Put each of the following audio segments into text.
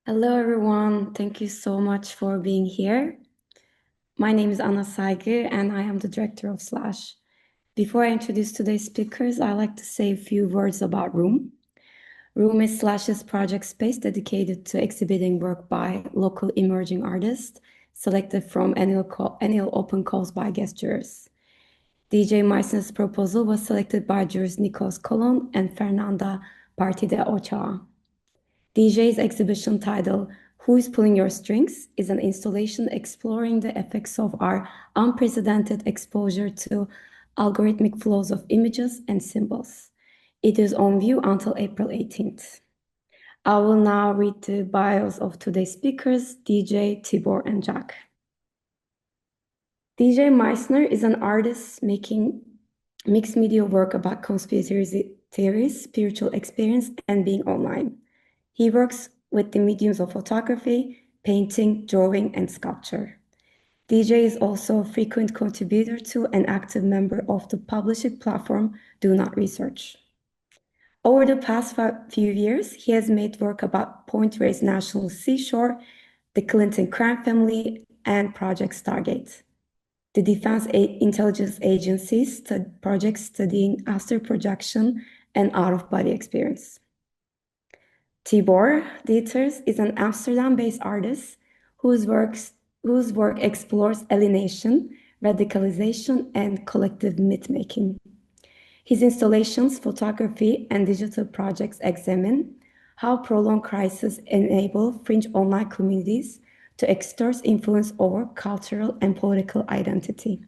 Hello, everyone. Thank you so much for being here. My name is Anna Saygı, and I am the director of Slash. Before I introduce today's speakers, I'd like to say a few words about Room. Room is Slash's project space dedicated to exhibiting work by local emerging artists selected from annual open calls by guest jurors. DJ Meisner's proposal was selected by jurors Nikos Kolon and Fernanda Partide Ochoa. DJ's exhibition title, Who is Pulling Your Strings, is an installation exploring the effects of our unprecedented exposure to algorithmic flows of images and symbols. It is on view until April 18th. I will now read the bios of today's speakers, DJ, Tibor, and Jak. DJ Meisner is an artist making mixed media work about conspiracy theories, spiritual experience, and being online. He works with the mediums of photography, painting, drawing, and sculpture. DJ is also a frequent contributor to and active member of the publishing platform Do Not Research. Over the past few years, he has made work about Point Reyes National Seashore, the Clinton crime family, and Project Stargate. The Defense Intelligence Agency's projects studying astral projection and out-of-body experience. Tibor Dieters is an Amsterdam-based artist whose work explores alienation, radicalization, and collective myth-making. His installations, photography, and digital projects examine how prolonged crises enable fringe online communities to exert influence over cultural and political identity.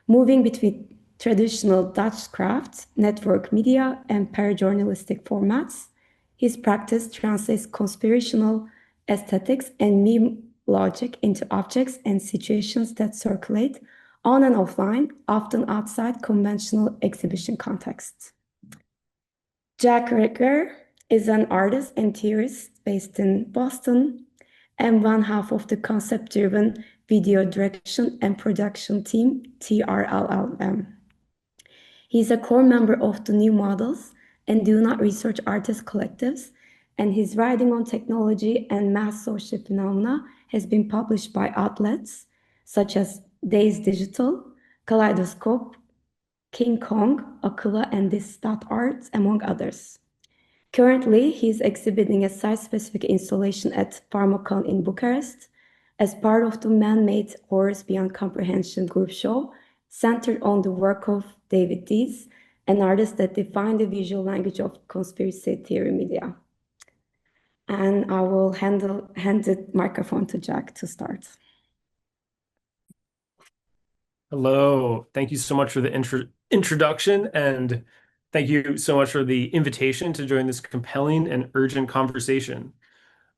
Moving between traditional Dutch craft, network media, and parajournalistic formats, his practice translates conspirational aesthetics and meme logic into objects and situations that circulate on and offline, often outside conventional exhibition contexts. Jak Ritger is an artist and theorist based in Boston and one half of the concept-driven video direction and production team, TRLLM. He's a core member of the New Models and Do Not Research Artist collectives, and his writing on technology and mass social phenomena has been published by outlets such as Days Digital, Kaleidoscope, King Kong, Aquila, and This.Art, among others. Currently, he's exhibiting a site-specific installation at Pharmacon in Bucharest as part of the man-made Horrors Beyond Comprehension group show centered on the work of David Dees, an artist that defined the visual language of conspiracy theory media. And I will hand the microphone to Jak to start. Hello. Thank you so much for the introduction, and thank you so much for the invitation to join this compelling and urgent conversation.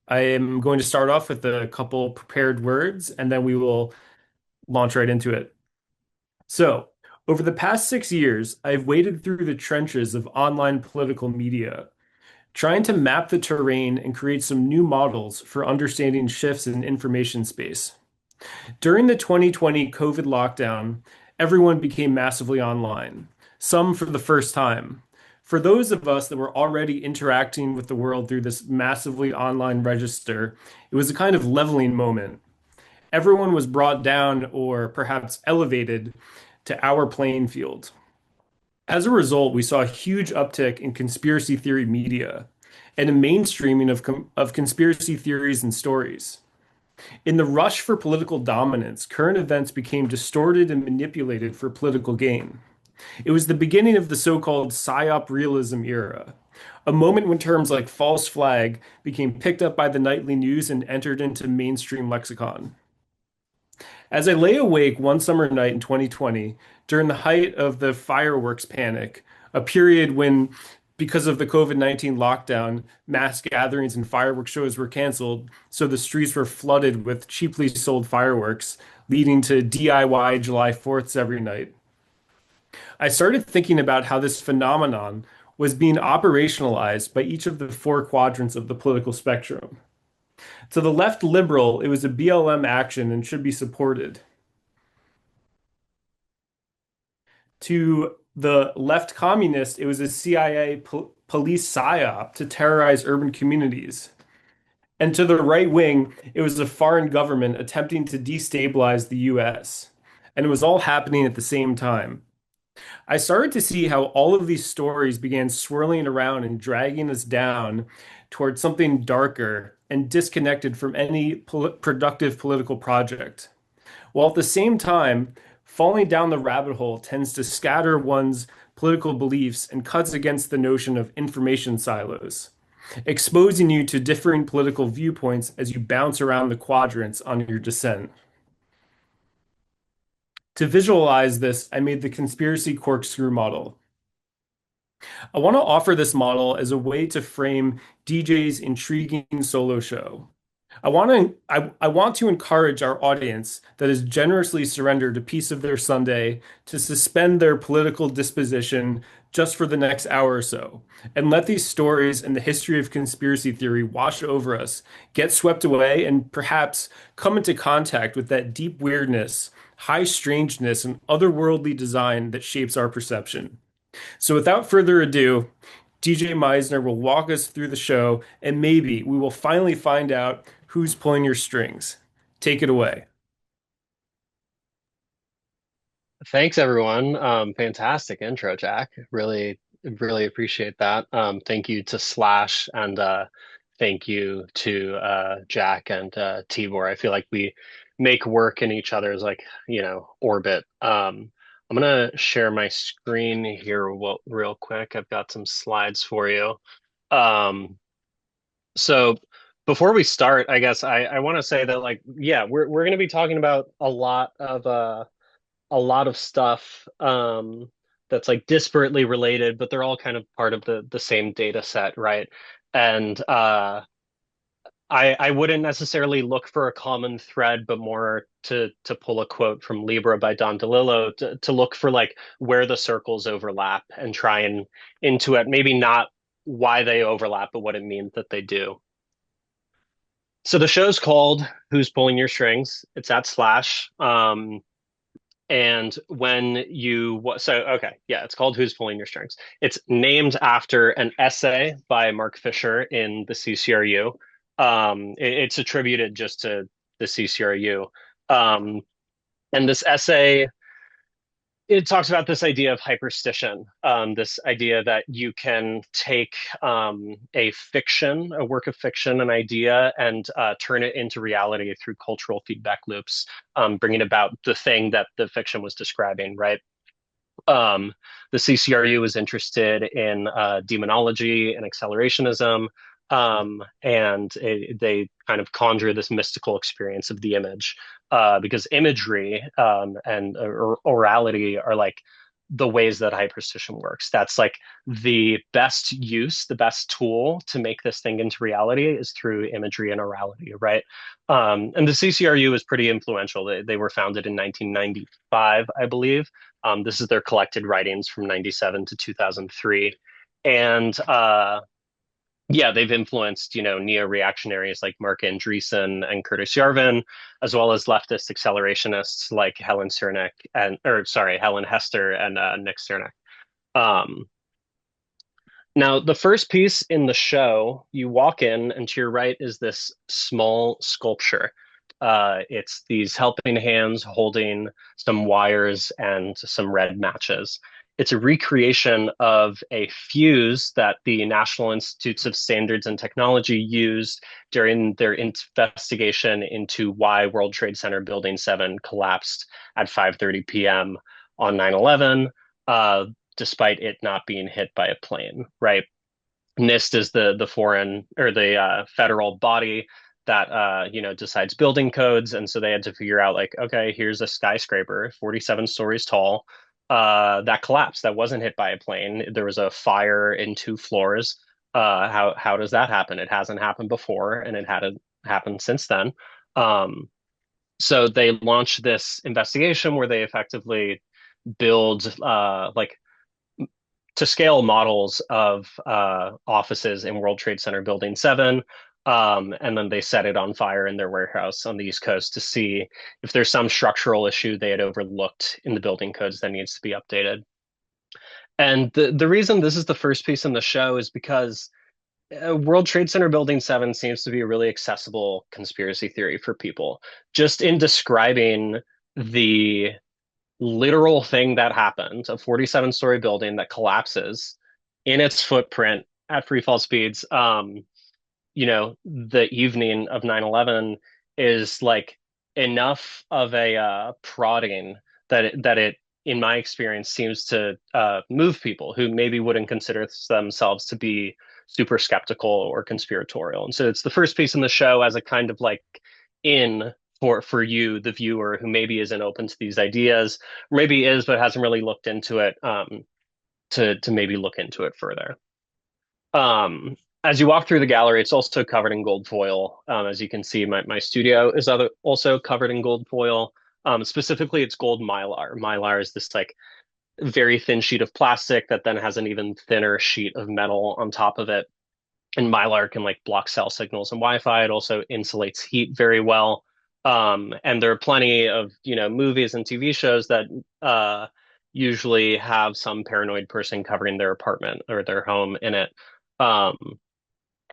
I am going to start off with a couple prepared words, and then we will launch right into it. So, over the past 6 years, I've waded through the trenches of online political media, trying to map the terrain and create some new models for understanding shifts in information space. During the 2020 COVID lockdown, everyone became massively online, some for the first time. For those of us that were already interacting with the world through this massively online register, it was a kind of leveling moment. Everyone was brought down or perhaps elevated to our playing field. As a result, we saw a huge uptick in conspiracy theory media and a mainstreaming of conspiracy theories and stories. In the rush for political dominance, current events became distorted and manipulated for political gain. It was the beginning of the so-called PSYOP realism era, a moment when terms like false flag became picked up by the nightly news and entered into mainstream lexicon. As I lay awake one summer night in 2020, during the height of the fireworks panic, a period when, because of the COVID-19 lockdown, mass gatherings and fireworks shows were canceled, so the streets were flooded with cheaply sold fireworks, leading to DIY July 4ths every night. I started thinking about how this phenomenon was being operationalized by each of the four quadrants of the political spectrum. To the left liberal, it was a BLM action and should be supported. To the left communist, it was a CIA police psyop to terrorize urban communities. And to the right wing, it was a foreign government attempting to destabilize the US. And it was all happening at the same time. I started to see how all of these stories began swirling around and dragging us down towards something darker and disconnected from any productive political project. While at the same time, falling down the rabbit hole tends to scatter one's political beliefs and cuts against the notion of information silos, exposing you to differing political viewpoints as you bounce around the quadrants on your descent. To visualize this, I made the conspiracy corkscrew model. I want to offer this model as a way to frame DJ's intriguing solo show. I want to encourage our audience that has generously surrendered a piece of their Sunday to suspend their political disposition just for the next hour or so, and let these stories and the history of conspiracy theory wash over us, get swept away, and perhaps come into contact with that deep weirdness, high strangeness, and otherworldly design that shapes our perception. So without further ado, DJ Meisner will walk us through the show, and maybe we will finally find out who's pulling your strings. Take it away. Thanks, everyone. Fantastic intro, Jack. Really appreciate that. Thank you to Slash and thank you to Jack and Tibor. I feel like we make work in each other's orbit. I'm gonna share my screen here real quick. I've got some slides for you. Um, so before we start, I guess I want to say that yeah, we're gonna be talking about a lot of stuff that's like disparately related, but they're all kind of part of the same data set, right? And I wouldn't necessarily look for a common thread, but more to pull a quote from Libra by Don DeLillo to look for like where the circles overlap and try and intuit maybe not why they overlap, but what it means that they do. So the show's called Who's Pulling Your Strings? It's at Slash. And okay, yeah, it's called Who's Pulling Your Strings? It's named after an essay by Mark Fisher in the CCRU. It's attributed just to the CCRU. And this essay, it talks about this idea of hyperstition, this idea that you can take a work of fiction, an idea, and turn it into reality through cultural feedback loops, bringing about the thing that the fiction was describing, right? The CCRU was interested in demonology and accelerationism, they kind of conjure this mystical experience of the image, because imagery and orality are like the ways that hyperstition works. That's like the best tool to make this thing into reality is through imagery and orality, right? And the CCRU is pretty influential. They were founded in 1995, I believe. This is their collected writings from 97 to 2003. And yeah, they've influenced, neo-reactionaries like Mark Andreessen and Curtis Yarvin, as well as leftist accelerationists like Helen Hester and Nick Cernak. Now, the first piece in the show, you walk in, and to your right is this small sculpture. It's these helping hands holding some wires and some red matches. It's a recreation of a fuse that the National Institutes of Standards and Technology used during their investigation into why World Trade Center Building 7 collapsed at 5:30 p.m. on 9/11, despite it not being hit by a plane, right? NIST is the foreign or the federal body that decides building codes, and so they had to figure out like, okay, here's a skyscraper 47 stories tall that collapsed, that wasn't hit by a plane. There was a fire in 2 floors. How does that happen? It hasn't happened before, and it hadn't happened since then. So they launched this investigation where they effectively build to scale models of offices in World Trade Center Building 7. And then they set it on fire in their warehouse on the East Coast to see if there's some structural issue they had overlooked in the building codes that needs to be updated. And the reason this is the first piece in the show is because World Trade Center Building 7 seems to be a really accessible conspiracy theory for people. Just in describing the literal thing that happened, a 47-story building that collapses in its footprint at free fall speeds, the evening of 9/11 is like enough of a prodding that it, in my experience, seems to move people who maybe wouldn't consider themselves to be super skeptical or conspiratorial. And so it's the first piece in the show as a kind of like in for you, the viewer, who maybe isn't open to these ideas, or maybe is but hasn't really looked into it, to maybe look into it further. As you walk through the gallery, it's also covered in gold foil. As you can see, my studio is also covered in gold foil. Specifically, it's gold mylar. Mylar is this like very thin sheet of plastic that then has an even thinner sheet of metal on top of it. And mylar can like block cell signals and Wi-Fi. It also insulates heat very well. And there are plenty of, movies and TV shows that usually have some paranoid person covering their apartment or their home in it. Um,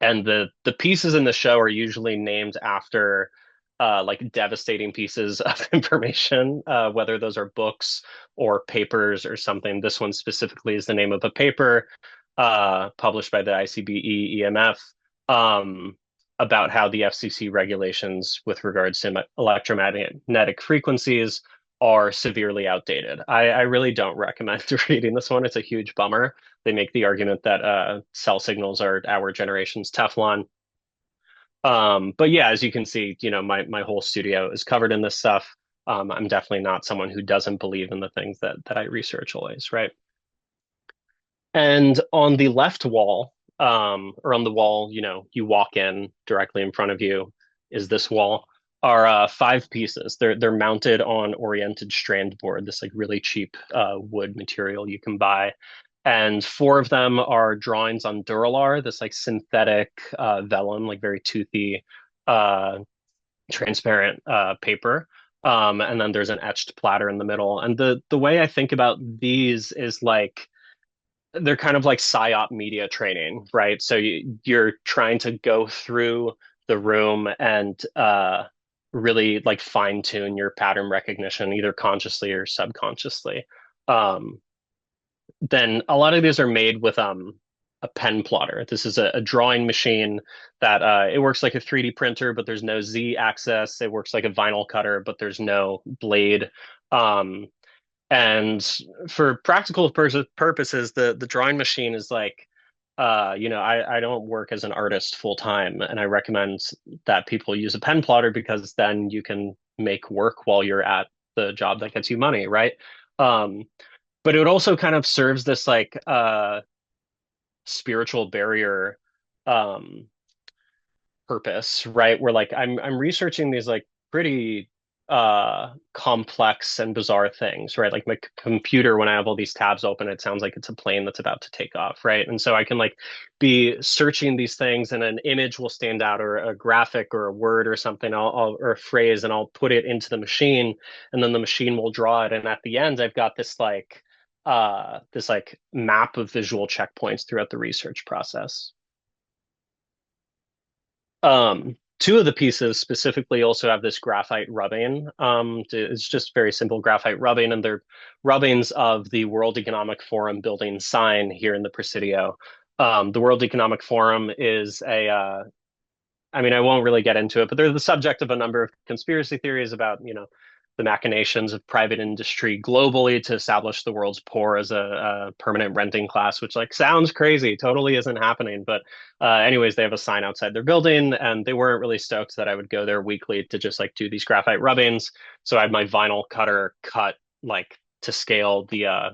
and the pieces in the show are usually named after like devastating pieces of information, whether those are books or papers or something. This one specifically is the name of a paper published by the ICBE EMF, about how the FCC regulations with regards to electromagnetic frequencies are severely outdated. I really don't recommend reading this one. It's a huge bummer. They make the argument that cell signals are our generation's Teflon. But yeah, as you can see, my whole studio is covered in this stuff. I'm definitely not someone who doesn't believe in the things that I research always, right? And on the left wall, or on the wall, you walk in directly in front of you is this wall, are five pieces. They're mounted on oriented strand board, this like really cheap wood material you can buy. And four of them are drawings on Duralar, this like synthetic vellum, like very toothy, uh, transparent paper. And then there's an etched platter in the middle. And the way I think about these is like they're kind of like psyop media training, right? So you're trying to go through the room and really like fine tune your pattern recognition, either consciously or subconsciously. Um, then a lot of these are made with a pen plotter. This is a drawing machine that it works like a 3D printer, but there's no Z axis. It works like a vinyl cutter, but there's no blade. Um, and for practical purposes, the drawing machine is like, I don't work as an artist full time, and I recommend that people use a pen plotter because then you can make work while you're at the job that gets you money, right? Um, but it also kind of serves this like spiritual barrier um, purpose, right? Where like I'm researching these like pretty complex and bizarre things, right? Like my computer, when I have all these tabs open, it sounds like it's a plane that's about to take off, right? And so I can like be searching these things and an image will stand out or a graphic or a word or something, or a phrase, and I'll put it into the machine and then the machine will draw it. And at the end, I've got this like map of visual checkpoints throughout the research process. Two of the pieces specifically also have this graphite rubbing. It's just very simple graphite rubbing, and they're rubbings of the World Economic Forum building sign here in the Presidio. The World Economic Forum is I won't really get into it, but they're the subject of a number of conspiracy theories about, the machinations of private industry globally to establish the world's poor as a permanent renting class, which like sounds crazy, totally isn't happening. But anyways, they have a sign outside their building, and they weren't really stoked that I would go there weekly to just like do these graphite rubbings. So I had my vinyl cutter cut like to scale the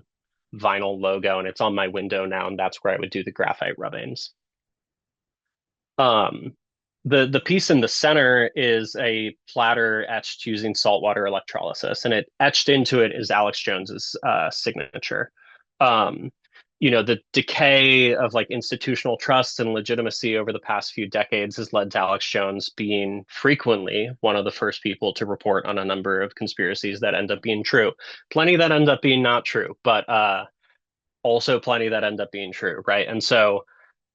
vinyl logo, and it's on my window now, and that's where I would do the graphite rubbings. Um, the piece in the center is a platter etched using saltwater electrolysis, and it etched into it is Alex Jones's signature. Um, the decay of like institutional trust and legitimacy over the past few decades has led to Alex Jones being frequently one of the first people to report on a number of conspiracies that end up being true. Plenty that end up being not true, but also plenty that end up being true, right? And so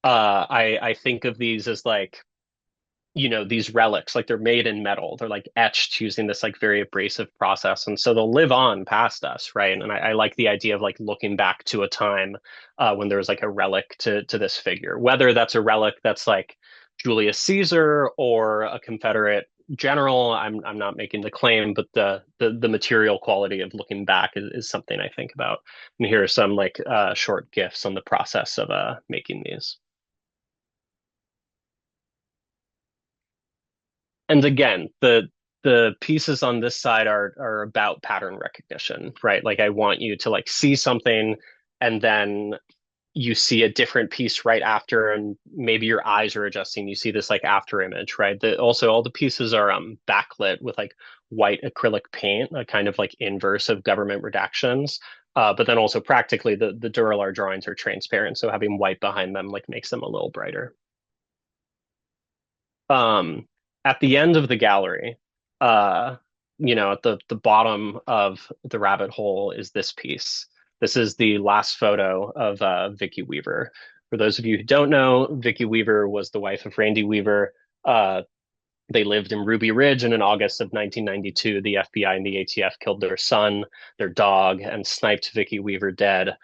I think of these as like, these relics, like they're made in metal. They're like etched using this like very abrasive process. And so they'll live on past us, right? And I like the idea of like looking back to a time when there was like a relic to this figure, whether that's a relic that's like Julius Caesar or a Confederate general. I'm not making the claim, but the material quality of looking back is something I think about. And here are some like short gifs on the process of making these. And again, the pieces on this side are about pattern recognition, right? Like I want you to like see something and then you see a different piece right after, and maybe your eyes are adjusting. You see this like after image, right? Also all the pieces are backlit with like white acrylic paint, a kind of like inverse of government redactions. But then also practically the Duralar drawings are transparent, so having white behind them like makes them a little brighter. Um, at the end of the gallery, uh, at the bottom of the rabbit hole is this piece. This is the last photo of Vicky Weaver. For those of you who don't know, Vicky Weaver was the wife of Randy Weaver. They lived in Ruby Ridge, and in August of 1992, the FBI and the ATF killed their son, their dog, and sniped Vicky Weaver dead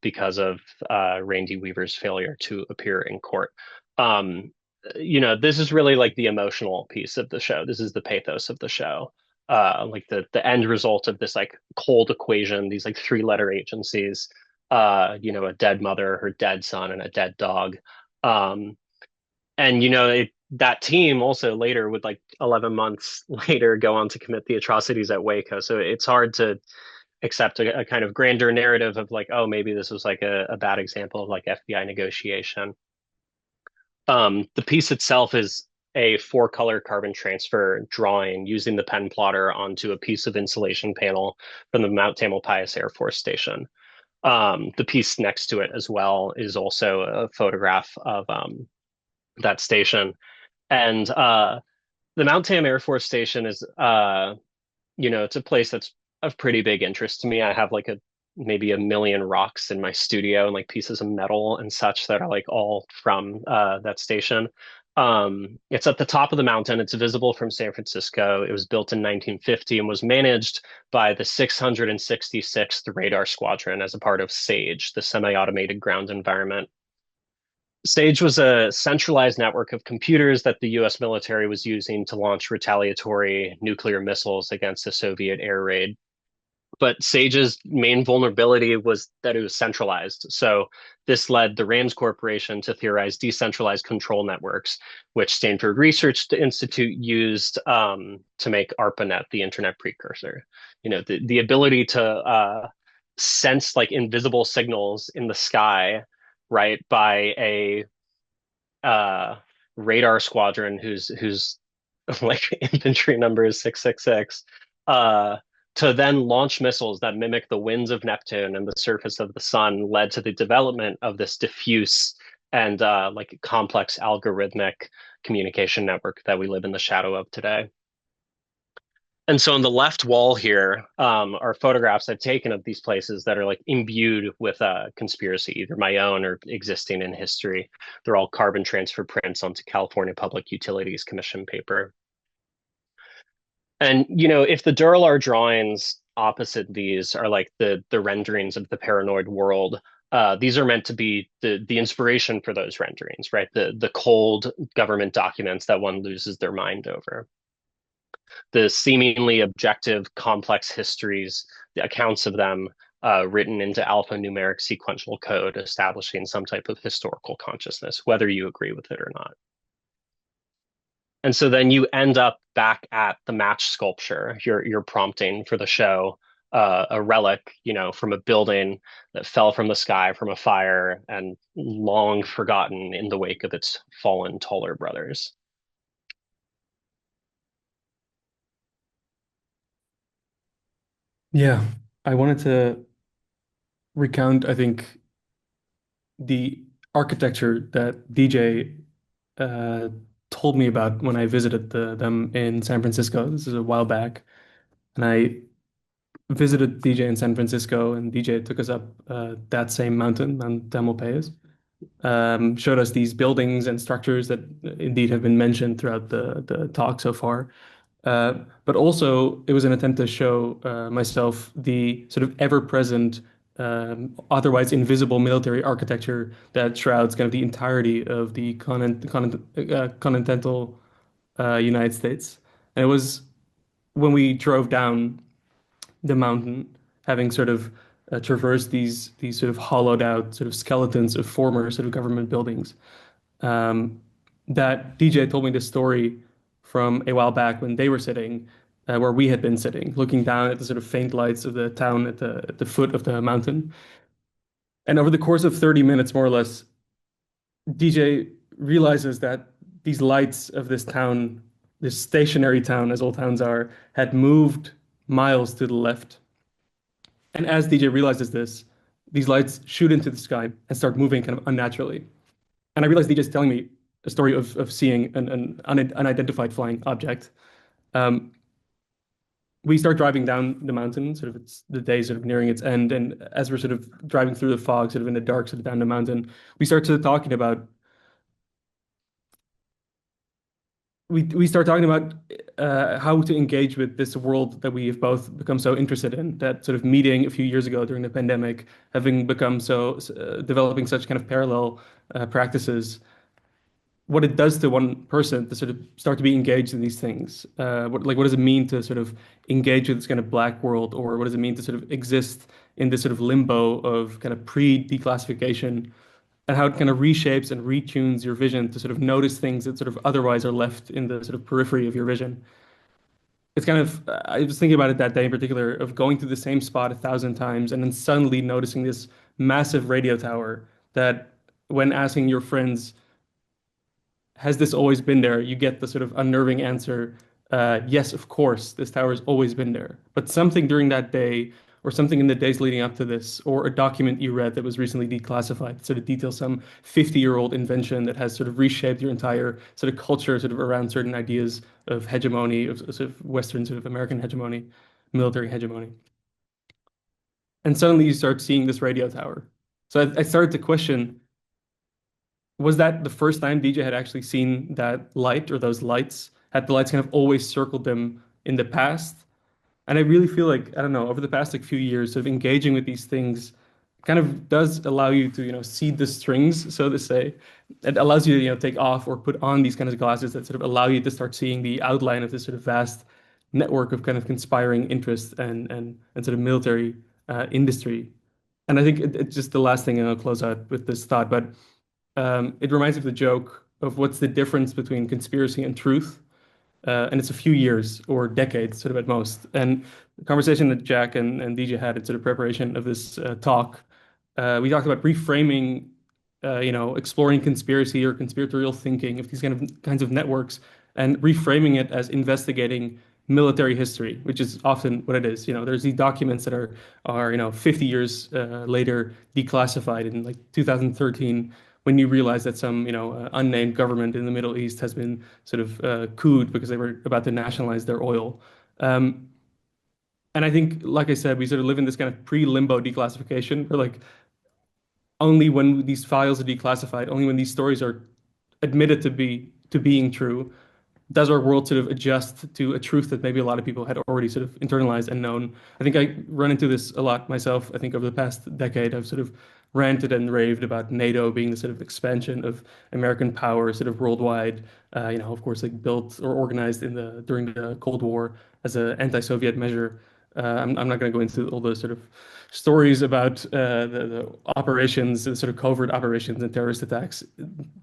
because of Randy Weaver's failure to appear in court. Um, this is really like the emotional piece of the show. This is the pathos of the show. Like the end result of this like cold equation, these like three-letter agencies, a dead mother, her dead son, and a dead dog. Um, and that team also later would like 11 months later go on to commit the atrocities at Waco. So it's hard to accept a kind of grander narrative of like, oh, maybe this was like a bad example of like FBI negotiation. The piece itself is a four-color carbon transfer drawing using the pen plotter onto a piece of insulation panel from the Mount Tamalpais Air Force Station. The piece next to it as well is also a photograph of that station. And the Mount Tam Air Force Station is, it's a place that's of pretty big interest to me. I have like maybe a million rocks in my studio and like pieces of metal and such that are like all from that station. It's at the top of the mountain. It's visible from San Francisco. It was built in 1950 and was managed by the 666th Radar Squadron as a part of SAGE, the Semi-Automated Ground Environment. SAGE was a centralized network of computers that the US military was using to launch retaliatory nuclear missiles against the Soviet air raid. But SAGE's main vulnerability was that it was centralized. So this led the RAND Corporation to theorize decentralized control networks, which Stanford Research Institute used to make ARPANET, the internet precursor. The ability to sense like invisible signals in the sky, right, by a radar squadron whose like infantry number is 666, to then launch missiles that mimic the winds of Neptune and the surface of the sun led to the development of this diffuse and like complex algorithmic communication network that we live in the shadow of today. And so on the left wall here are photographs I've taken of these places that are like imbued with conspiracy, either my own or existing in history. They're all carbon transfer prints onto California Public Utilities Commission paper. And if the Duralar drawings opposite these are like the renderings of the paranoid world, these are meant to be the inspiration for those renderings, right? The cold government documents that one loses their mind over. The seemingly objective, complex histories, the accounts of them written into alphanumeric sequential code, establishing some type of historical consciousness, whether you agree with it or not. And so then you end up back at the match sculpture, your prompting for the show, a relic, from a building that fell from the sky from a fire and long forgotten in the wake of its fallen taller brothers. Yeah, I wanted to recount, I think, the architecture that DJ uh, told me about when I visited them in San Francisco. This is a while back. And I visited DJ in San Francisco, and DJ took us up that same mountain, Mount Tamalpais. showed us these buildings and structures that indeed have been mentioned throughout the talk so far. But also, it was an attempt to show myself the sort of ever-present, otherwise invisible military architecture that shrouds kind of the entirety of the continental United States. And it was when we drove down the mountain, having sort of traversed these sort of hollowed out sort of skeletons of former sort of government buildings, um, that DJ told me this story from a while back when they were sitting where we had been sitting, looking down at the sort of faint lights of the town at the foot of the mountain. And over the course of 30 minutes, more or less, DJ realizes that these lights of this town, this stationary town, as all towns are, had moved miles to the left. And as DJ realizes this, these lights shoot into the sky and start moving kind of unnaturally. And I realized DJ's telling me a story of seeing an unidentified flying object. Um, we start driving down the mountain, sort of it's the day sort of nearing its end. And as we're sort of driving through the fog, sort of in the dark, sort of down the mountain, we start to talking about we start talking about how to engage with this world that we have both become so interested in. That sort of meeting a few years ago during the pandemic, having become so developing such kind of parallel practices, what it does to one person to sort of start to be engaged in these things. What does it mean to sort of engage with this kind of black world, or what does it mean to sort of exist in this sort of limbo of kind of pre-declassification, and how it kind of reshapes and retunes your vision to sort of notice things that sort of otherwise are left in the sort of periphery of your vision. It's kind of, I was thinking about it that day in particular, of going to the same spot 1,000 times and then suddenly noticing this massive radio tower that, when asking your friends, has this always been there? You get the sort of unnerving answer, yes, of course, this tower has always been there. But something during that day, or something in the days leading up to this, or a document you read that was recently declassified, sort of details some 50-year-old invention that has sort of reshaped your entire sort of culture, sort of around certain ideas of hegemony, of sort of Western, sort of American hegemony, military hegemony. And suddenly you start seeing this radio tower. So I started to question, was that the first time DJ had actually seen that light or those lights? Had the lights kind of always circled them in the past? And I really feel like, I don't know, over the past few years of engaging with these things kind of does allow you to, see the strings, so to say. It allows you to, take off or put on these kinds of glasses that sort of allow you to start seeing the outline of this sort of vast network of kind of conspiring interests and sort of military industry. And I think it's just the last thing, and I'll close out with this thought, but it reminds me of the joke of what's the difference between conspiracy and truth. And it's a few years or decades, sort of at most. And the conversation that Jack and DJ had in sort of preparation of this talk, we talked about reframing, exploring conspiracy or conspiratorial thinking of these kinds of networks, and reframing it as investigating military history, which is often what it is. There's these documents that are 50 years later declassified in like 2013, when you realize that some, unnamed government in the Middle East has been sort of couped because they were about to nationalize their oil. And I think, like I said, we sort of live in this kind of pre-limbo declassification, where like only when these files are declassified, only when these stories are admitted to being true, does our world sort of adjust to a truth that maybe a lot of people had already sort of internalized and known. I think I run into this a lot myself. I think over the past decade, I've sort of ranted and raved about NATO being the sort of expansion of American power sort of worldwide, of course, like built or organized during the Cold War as an anti-Soviet measure. I'm not going to go into all the sort of stories about the operations, the sort of covert operations and terrorist attacks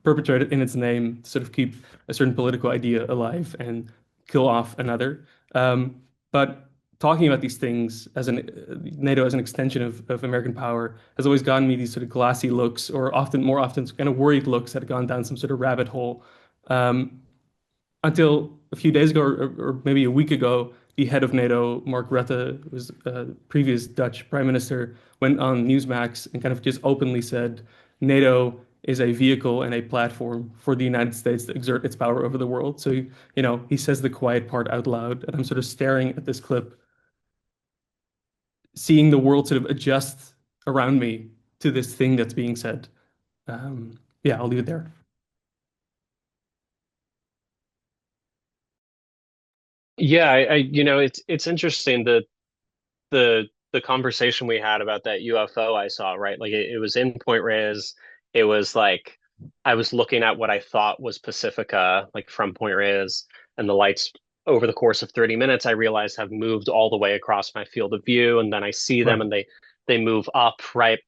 perpetrated in its name to sort of keep a certain political idea alive and kill off another. But talking about these things as NATO as an extension of American power has always gotten me these sort of glassy looks, or more often kind of worried looks that have gone down some sort of rabbit hole. Until a few days ago, or maybe a week ago, the head of NATO, Mark Rutte, who was a previous Dutch prime minister, went on Newsmax and kind of just openly said, NATO is a vehicle and a platform for the United States to exert its power over the world. So, he says the quiet part out loud, and I'm sort of staring at this clip, seeing the world sort of adjust around me to this thing that's being said. Yeah, I'll leave it there. Yeah, it's interesting the conversation we had about that UFO I saw, right? Like it was in Point Reyes. It was like I was looking at what I thought was Pacifica, like from Point Reyes, and the lights over the course of 30 minutes, I realized have moved all the way across my field of view, and then I see them Right. and they move up, right?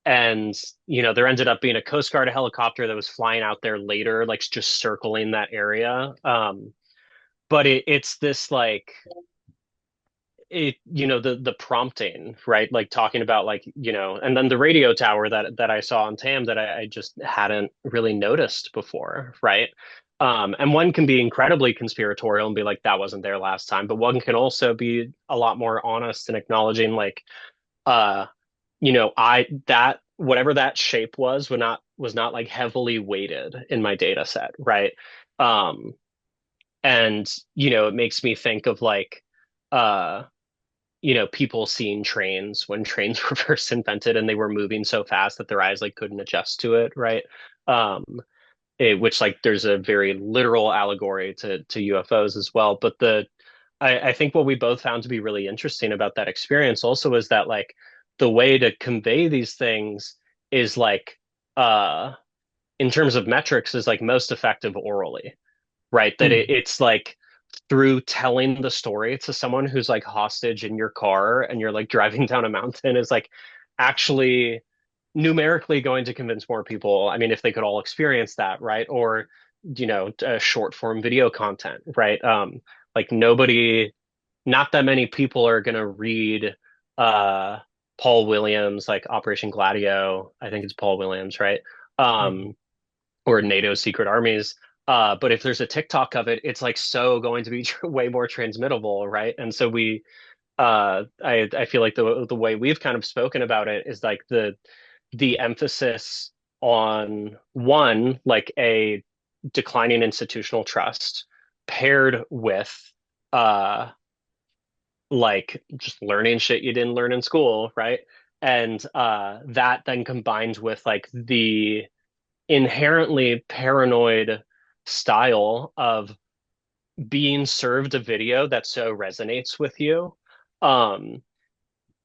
And there ended up being a Coast Guard helicopter that was flying out there later, like just circling that area. But it's this like the prompting, right? Like talking about like and then the radio tower that I saw on Tam that I just hadn't really noticed before, right? And one can be incredibly conspiratorial and be like that wasn't there last time, but one can also be a lot more honest and acknowledging like uh I that whatever that shape was not like heavily weighted in my data set, right? um and it makes me think of like uh people seeing trains when trains were first invented and they were moving so fast that their eyes like couldn't adjust to it, right? Um, which like there's a very literal allegory to UFOs as well. But I think what we both found to be really interesting about that experience also is that like the way to convey these things is like in terms of metrics is like most effective orally, right? That Mm. it's like through telling the story to someone who's like hostage in your car and you're like driving down a mountain is like actually numerically going to convince more people. I mean, if they could all experience that, right? Or, short form video content, right? Like not that many people are going to read uh, Paul Williams, like Operation Gladio. I think it's Paul Williams, right? Mm. Um, or NATO's secret armies. But if there's a TikTok of it, it's like so going to be way more transmittable, right? And so I feel like the way we've kind of spoken about it is like the emphasis on one, like a declining institutional trust paired with uh like just learning shit you didn't learn in school, right? And that then combined with like the inherently paranoid style of being served a video that so resonates with you. Um,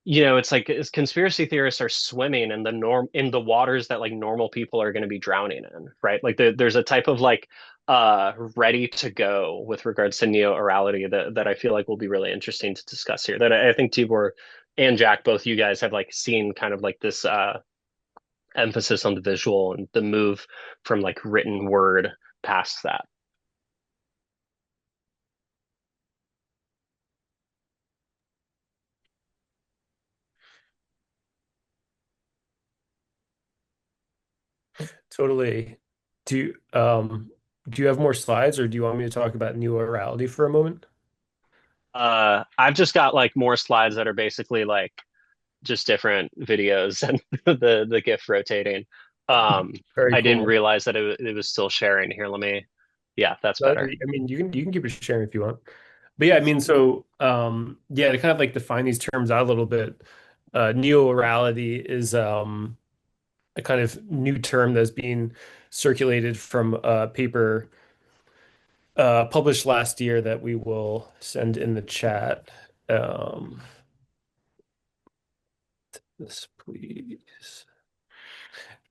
it's like conspiracy theorists are swimming in the waters that like normal people are going to be drowning in, right? Like there's a type of like ready to go with regards to neo-orality that I feel like will be really interesting to discuss here. That I think Tibor and Jack, both you guys have like seen kind of like this emphasis on the visual and the move from like written word past that. Totally. Do you, do you have more slides, or do you want me to talk about Neo-Orality for a moment? I've just got like more slides that are basically like just different videos and the GIF rotating. Um, Very I didn't cool. realize that it was still sharing. Here, yeah, that's But better. I mean, you can keep it sharing if you want. But yeah, I mean, so yeah, to kind of like define these terms out a little bit, neo-orality is a kind of new term that's being circulated from a paper published last year that we will send in the chat. Um, this please.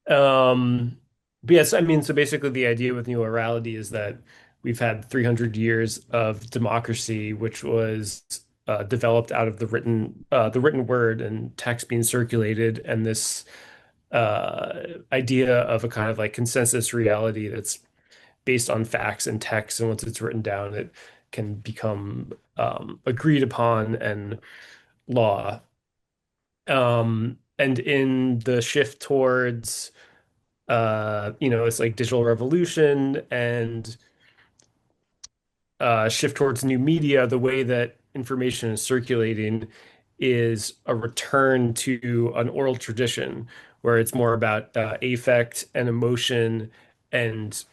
Um, but yes, I mean, so basically the idea with neo-orality is that we've had 300 years of democracy, which was developed out of the written word and text being circulated, and this idea of a kind of like consensus reality that's based on facts and text, and once it's written down, it can become agreed upon and law. And in the shift towards it's like digital revolution and shift towards new media, the way that information is circulating is a return to an oral tradition where it's more about affect and emotion and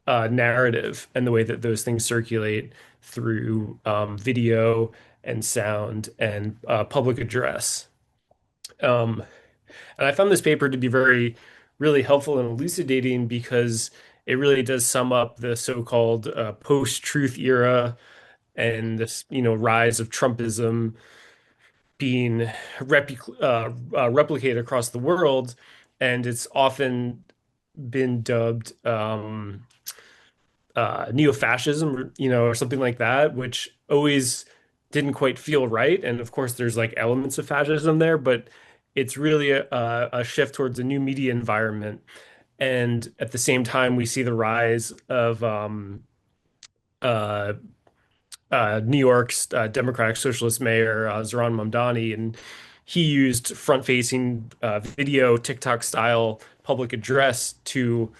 narrative and the way that those things circulate through video and sound and public address. And I found this paper to be very really helpful in elucidating because it really does sum up the so-called post-truth era and this, rise of Trumpism being replicated across the world, and it's often been dubbed neo-fascism, or something like that, which always didn't quite feel right. And of course, there's like elements of fascism there, but it's really a shift towards a new media environment. And at the same time, we see the rise of uh, New York's Democratic Socialist Mayor Zohran Mamdani, and he used front-facing video, TikTok-style public address to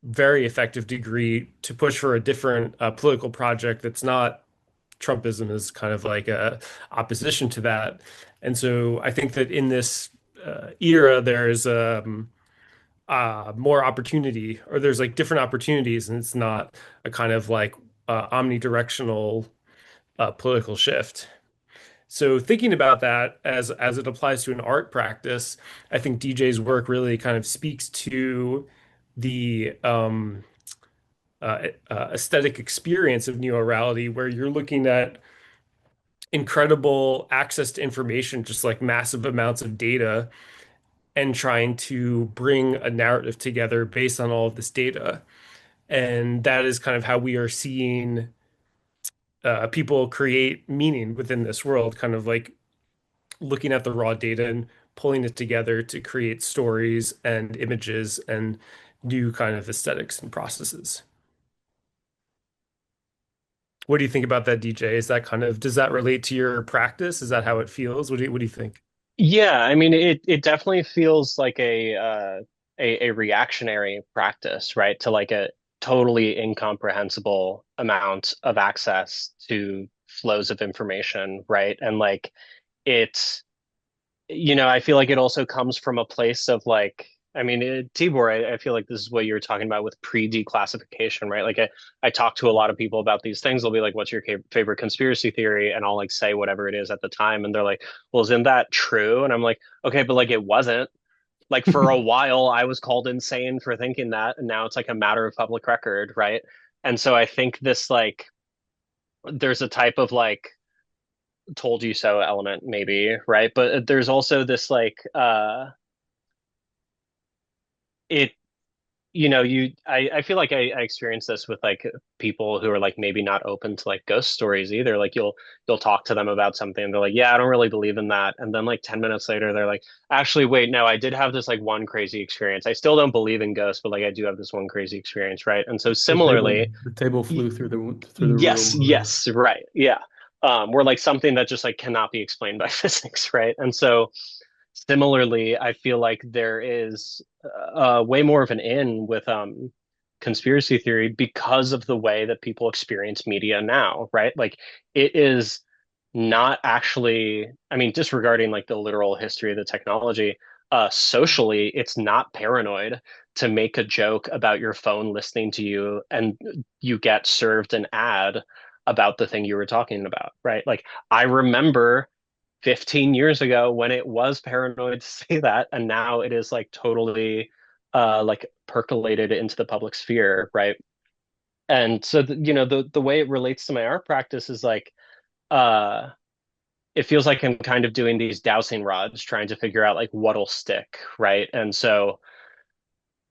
very effective degree to push for a different political project that's not Trumpism, is kind of like a opposition to that. And so I think that in this era, there's more opportunity, or there's like different opportunities, and it's not a kind of like omnidirectional political shift. So thinking about that as it applies to an art practice, I think DJ's work really kind of speaks to the aesthetic experience of neo-orality, where you're looking at incredible access to information, just like massive amounts of data, and trying to bring a narrative together based on all of this data. And that is kind of how we are seeing people create meaning within this world, kind of like looking at the raw data and pulling it together to create stories and images and new kind of aesthetics and processes. What do you think about that, DJ? Is that kind of, does that relate to your practice? Is that how it feels? What do you think? Yeah, I mean, it definitely feels like a reactionary practice, right? To like a totally incomprehensible amount of access to flows of information, right? And like it's, I feel like it also comes from a place of like, I mean, Tibor, I feel like this is what you were talking about with pre-declassification, right? Like I talk to a lot of people about these things. They'll be like, what's your favorite conspiracy theory? And I'll like say whatever it is at the time. And they're like, well, isn't that true? And I'm like, okay, but like it wasn't. Like for a while, I was called insane for thinking that. And now it's like a matter of public record, right? And so I think this like, there's a type of like, told you so element maybe, right? But there's also this like it I feel like I experience this with like people who are like maybe not open to like ghost stories either. Like you'll talk to them about something and they're like, yeah, I don't really believe in that. And then like 10 minutes later they're like, actually wait, no, I did have this like one crazy experience. I still don't believe in ghosts, but like I do have this one crazy experience, right? And so similarly, The table flew through the yes, room. yes, right. Yeah. We're like something that just like cannot be explained by physics, right? And so similarly, I feel like there is way more of an in with conspiracy theory because of the way that people experience media now, right? Like it is not actually, I mean, disregarding like the literal history of the technology, socially, it's not paranoid to make a joke about your phone listening to you and you get served an ad about the thing you were talking about, right? Like I remember 15 years ago when it was paranoid to say that, and now it is like totally like percolated into the public sphere, right? And so the way it relates to my art practice is like uh it feels like I'm kind of doing these dowsing rods trying to figure out like what'll stick, right? And so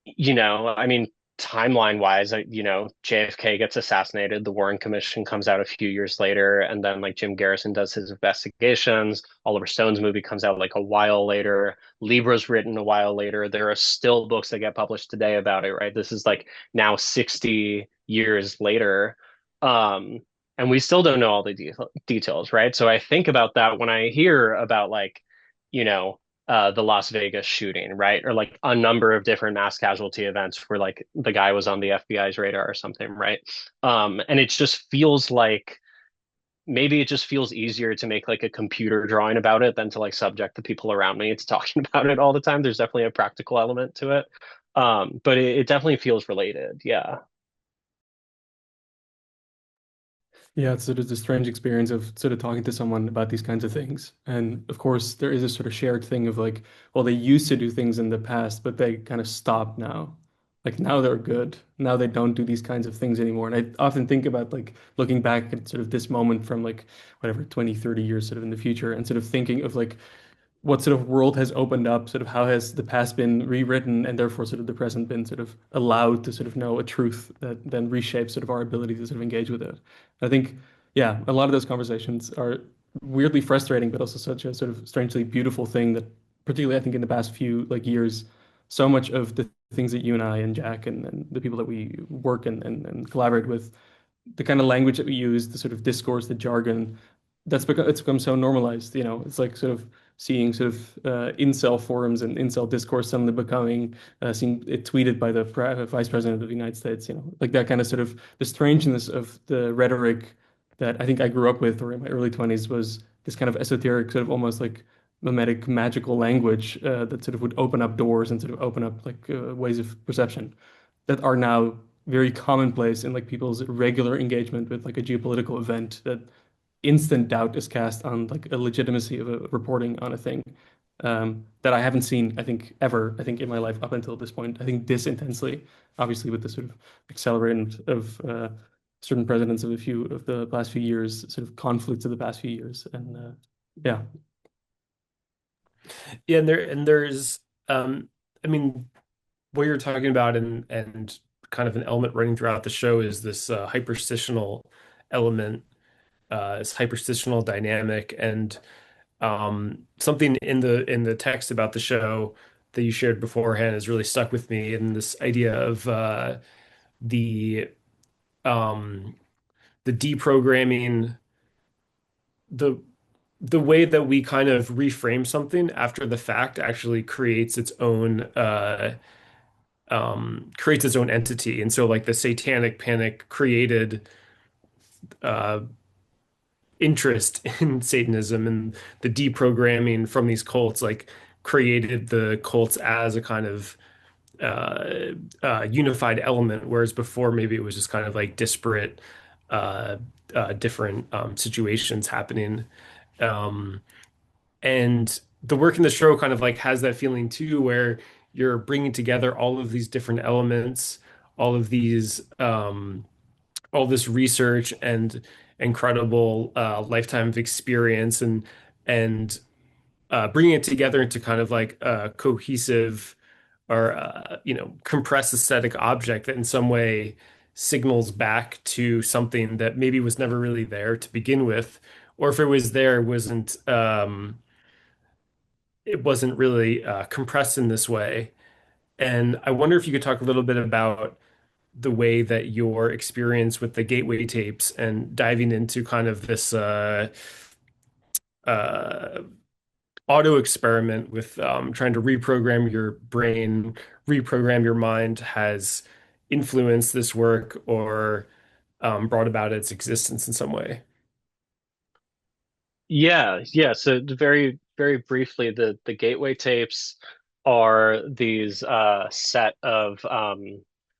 I mean, timeline wise, JFK gets assassinated, the Warren Commission comes out a few years later, and then like Jim Garrison does his investigations. Oliver Stone's movie comes out like a while later. Libra's written a while later. There are still books that get published today about it, right? This is like now 60 years later. Um, and we still don't know all the details, right? So I think about that when I hear about like, you know, the Las Vegas shooting, right? Or like a number of different mass casualty events where like the guy was on the FBI's radar or something, right? And it just feels like maybe it just feels easier to make like a computer drawing about it than to like subject the people around me to talking about it all the time. There's definitely a practical element to it. But it definitely feels related. Yeah. Yeah, it's sort of the strange experience of sort of talking to someone about these kinds of things. And of course, there is a sort of shared thing of like, well, they used to do things in the past, but they kind of stopped now. Like now they're good. Now they don't do these kinds of things anymore. And I often think about like looking back at sort of this moment from like whatever, 20, 30 years sort of in the future and sort of thinking of like what sort of world has opened up, sort of how has the past been rewritten, and therefore sort of the present been sort of allowed to sort of know a truth that then reshapes sort of our ability to sort of engage with it. I think, yeah, a lot of those conversations are weirdly frustrating, but also such a sort of strangely beautiful thing that, particularly I think in the past few like years, so much of the things that you and I and Jack and the people that we work and collaborate with, the kind of language that we use, the sort of discourse, the jargon, it's become so normalized. You know, it's like sort of seeing sort of incel forums and incel discourse suddenly becoming seeing it tweeted by the vice president of the United States. You know, like that kind of sort of the strangeness of the rhetoric that I think I grew up with, or in my early 20s, was this kind of esoteric, sort of almost like mimetic, magical language that sort of would open up doors and sort of open up like ways of perception that are now very commonplace in like people's regular engagement with like a geopolitical event, that instant doubt is cast on like a legitimacy of a reporting on a thing that I haven't seen, I think, ever, I think, in my life up until this point. I think this intensely, obviously, with the sort of accelerant of certain presidents of a few of the past few years, sort of conflicts of the past few years, and yeah. Yeah, and there's I mean, what you're talking about and kind of an element running throughout the show is this hyperstitional element, this hyperstitional dynamic, and something in the text about the show that you shared beforehand has really stuck with me. And this idea of the um, the deprogramming, the the way that we kind of reframe something after the fact actually creates its own entity. And so like the satanic panic created uh interest in Satanism, and the deprogramming from these cults like created the cults as a kind of unified element, whereas before maybe it was just kind of like disparate uh different situations happening. Um And the work in the show kind of like has that feeling too, where you're bringing together all of these different elements, all of these, all this research and incredible lifetime of experience, and bringing it together into kind of like a cohesive or compressed aesthetic object that in some way signals back to something that maybe was never really there to begin with, or if it was there, it wasn't really compressed in this way. And I wonder if you could talk a little bit about the way that your experience with the gateway tapes and diving into kind of this uh, auto experiment with trying to reprogram your brain, reprogram your mind has influenced this work or brought about its existence in some way. Yeah. So very, very briefly, the gateway tapes are these set of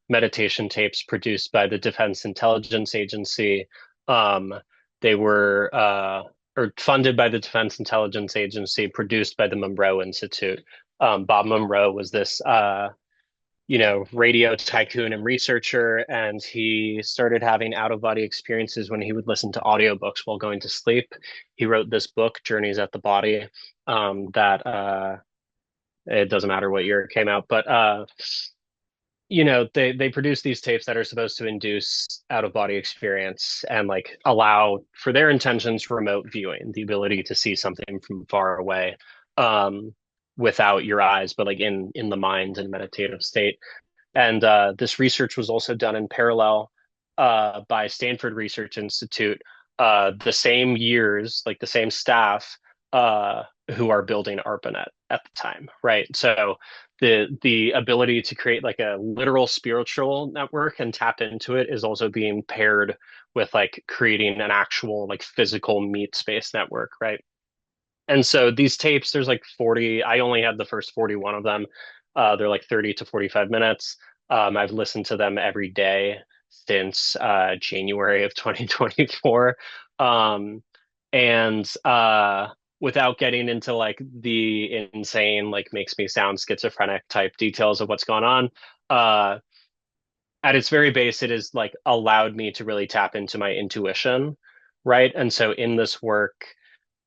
meditation tapes produced by the Defense Intelligence Agency. Um, they were or funded by the Defense Intelligence Agency, produced by the Monroe Institute. Bob Monroe was this radio tycoon and researcher, and he started having out of body experiences when he would listen to audiobooks while going to sleep. He wrote this book, Journeys at the Body, that it doesn't matter what year it came out, but they produce these tapes that are supposed to induce out of body experience and like allow for their intentions remote viewing, the ability to see something from far away, um, without your eyes, but like in the mind and meditative state. And this research was also done in parallel by Stanford Research Institute, the same years, like the same staff who are building ARPANET at the time, right? So the ability to create like a literal spiritual network and tap into it is also being paired with like creating an actual like physical meat space network, right? And so these tapes, there's like 40, I only had the first 41 of them. They're like 30 to 45 minutes. I've listened to them every day since January of 2024. And without getting into like the insane, like makes me sound schizophrenic type details of what's going on, at its very base, it is like allowed me to really tap into my intuition, right? And so in this work,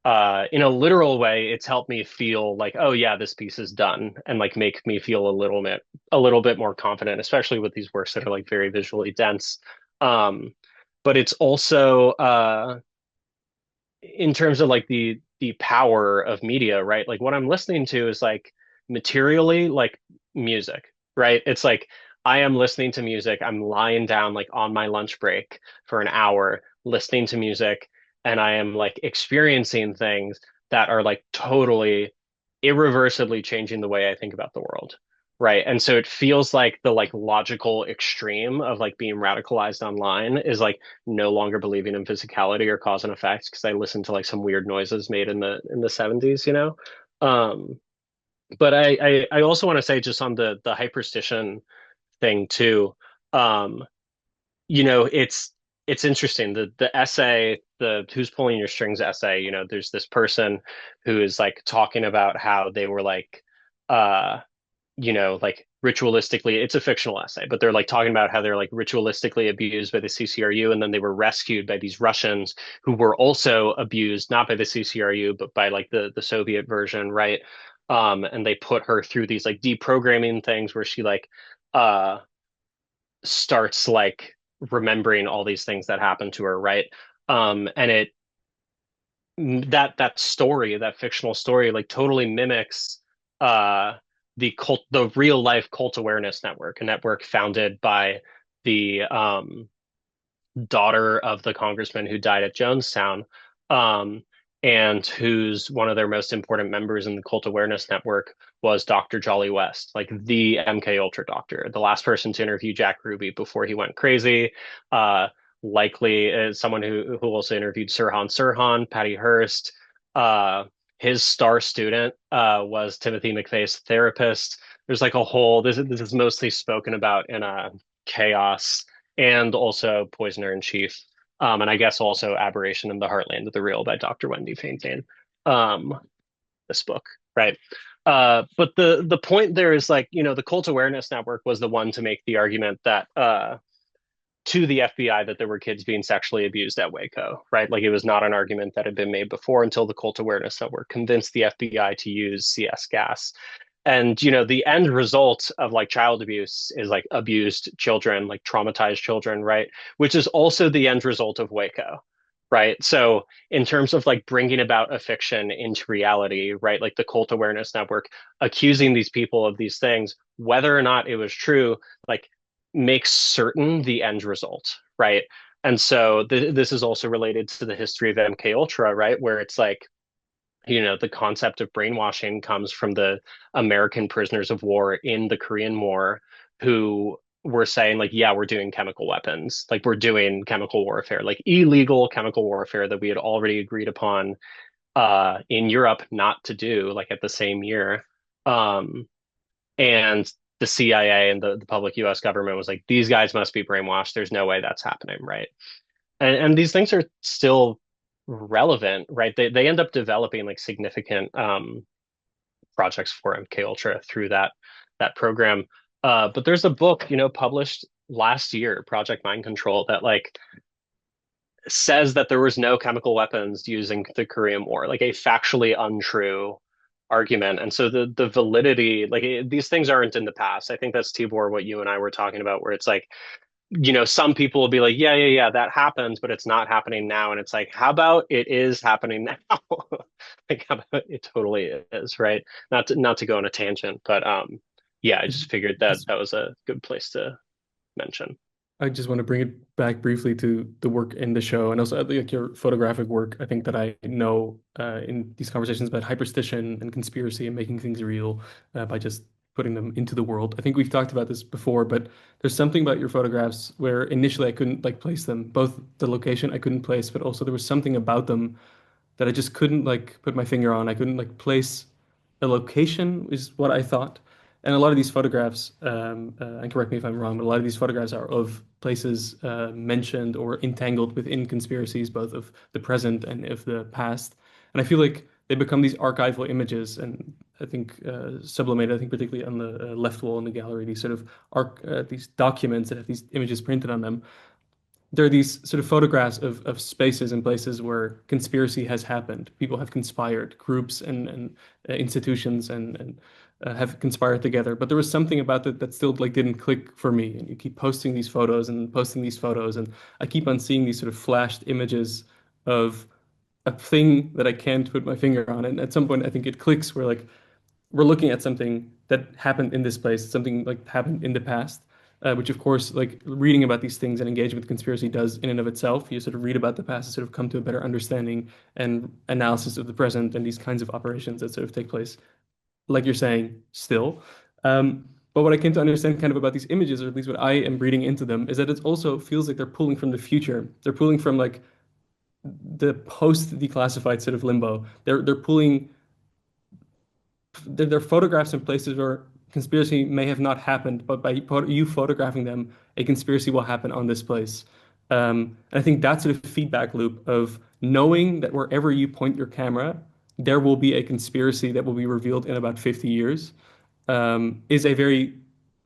in a literal way, it's helped me feel like, oh yeah, this piece is done, and like make me feel a little bit more confident, especially with these works that are like very visually dense. But it's also in terms of like the power of media, right? Like what I'm listening to is like materially like music, right? It's like I am listening to music. I'm lying down like on my lunch break for an hour listening to music, and I am like experiencing things that are like totally irreversibly changing the way I think about the world. Right. And so it feels like the like logical extreme of like being radicalized online is like no longer believing in physicality or cause and effect because I listened to like some weird noises made in the 70s, you know? Um, but I also want to say just on the hyperstition thing too, um, you know, it's interesting. The essay, the Who's Pulling Your Strings essay, you know, there's this person who is like talking about how they were like uh you know, like ritualistically, it's a fictional essay, but they're like talking about how they're like ritualistically abused by the CCRU, and then they were rescued by these Russians who were also abused, not by the CCRU, but by like the Soviet version, right? And they put her through these like deprogramming things where she like uh starts like remembering all these things that happened to her, right? And it that story, that fictional story, like totally mimics uh the real life cult awareness network, a network founded by the daughter of the congressman who died at Jonestown, um, and who's one of their most important members in the cult awareness network was Dr. Jolly West, like the MKUltra doctor, the last person to interview Jack Ruby before he went crazy. Likely someone who also interviewed Sirhan, Patty Hearst. His star student was Timothy McVeigh's therapist. There's like a whole this is mostly spoken about in a chaos and also Poisoner in Chief. And I guess also Aberration in the Heartland of the Real by Dr. Wendy Faintain. Um, this book, right? But the point there is like, you know, the Cult Awareness Network was the one to make the argument that to the FBI that there were kids being sexually abused at Waco, right? Like it was not an argument that had been made before until the Cult Awareness Network convinced the FBI to use CS gas. And you know, the end result of like child abuse is like abused children, like traumatized children, right? Which is also the end result of Waco, right? So in terms of like bringing about a fiction into reality, right? Like the Cult Awareness Network accusing these people of these things, whether or not it was true, like makes certain the end result, right? And so this is also related to the history of MKUltra, right? Where it's like, you know, the concept of brainwashing comes from the American prisoners of war in the Korean War who were saying like, yeah, we're doing chemical weapons, like we're doing chemical warfare, like illegal chemical warfare that we had already agreed upon in Europe not to do, like at the same year. Um, and the CIA and the public US government was like, these guys must be brainwashed. There's no way that's happening, right? And these things are still relevant, right? They end up developing like significant projects for MKUltra through that program. But there's a book, you know, published last year, Project Mind Control, that like says that there was no chemical weapons using the Korean War, like a factually untrue argument. And so the validity, like these things aren't in the past. I think that's Tibor, what you and I were talking about, where it's like, you know, some people will be like, yeah, that happens, but it's not happening now. And it's like, how about it is happening now? Like, how about it totally is, right? Not to go on a tangent, but yeah, I just figured that that was a good place to mention. I just want to bring it back briefly to the work in the show and also like your photographic work. I think that I know in these conversations about hyperstition and conspiracy and making things real by just putting them into the world. I think we've talked about this before, but there's something about your photographs where initially I couldn't like place them. Both the location I couldn't place, but also there was something about them that I just couldn't like put my finger on. I couldn't like place a location is what I thought. And a lot of these photographs, and correct me if I'm wrong, but a lot of these photographs are of places mentioned or entangled within conspiracies, both of the present and of the past. And I feel like they become these archival images, and I think sublimated, I think particularly on the left wall in the gallery, these sort of these documents that have these images printed on them. There are these sort of photographs of spaces and places where conspiracy has happened. People have conspired, groups and institutions and have conspired together. But there was something about it that still like didn't click for me. And you keep posting these photos and posting these photos, and I keep on seeing these sort of flashed images of a thing that I can't put my finger on. And at some point, I think it clicks where like we're looking at something that happened in this place, something like happened in the past, which of course, like reading about these things and engaging with conspiracy does in and of itself. You sort of read about the past and sort of come to a better understanding and analysis of the present and these kinds of operations that sort of take place, like you're saying, still. But what I came to understand kind of about these images, or at least what I am reading into them, is that it also feels like they're pulling from the future. They're pulling from like the post-declassified sort of limbo. They're pulling they're photographs in places where conspiracy may have not happened, but by you photographing them, a conspiracy will happen on this place. And I think that sort of feedback loop of knowing that wherever you point your camera, there will be a conspiracy that will be revealed in about 50 years, is a very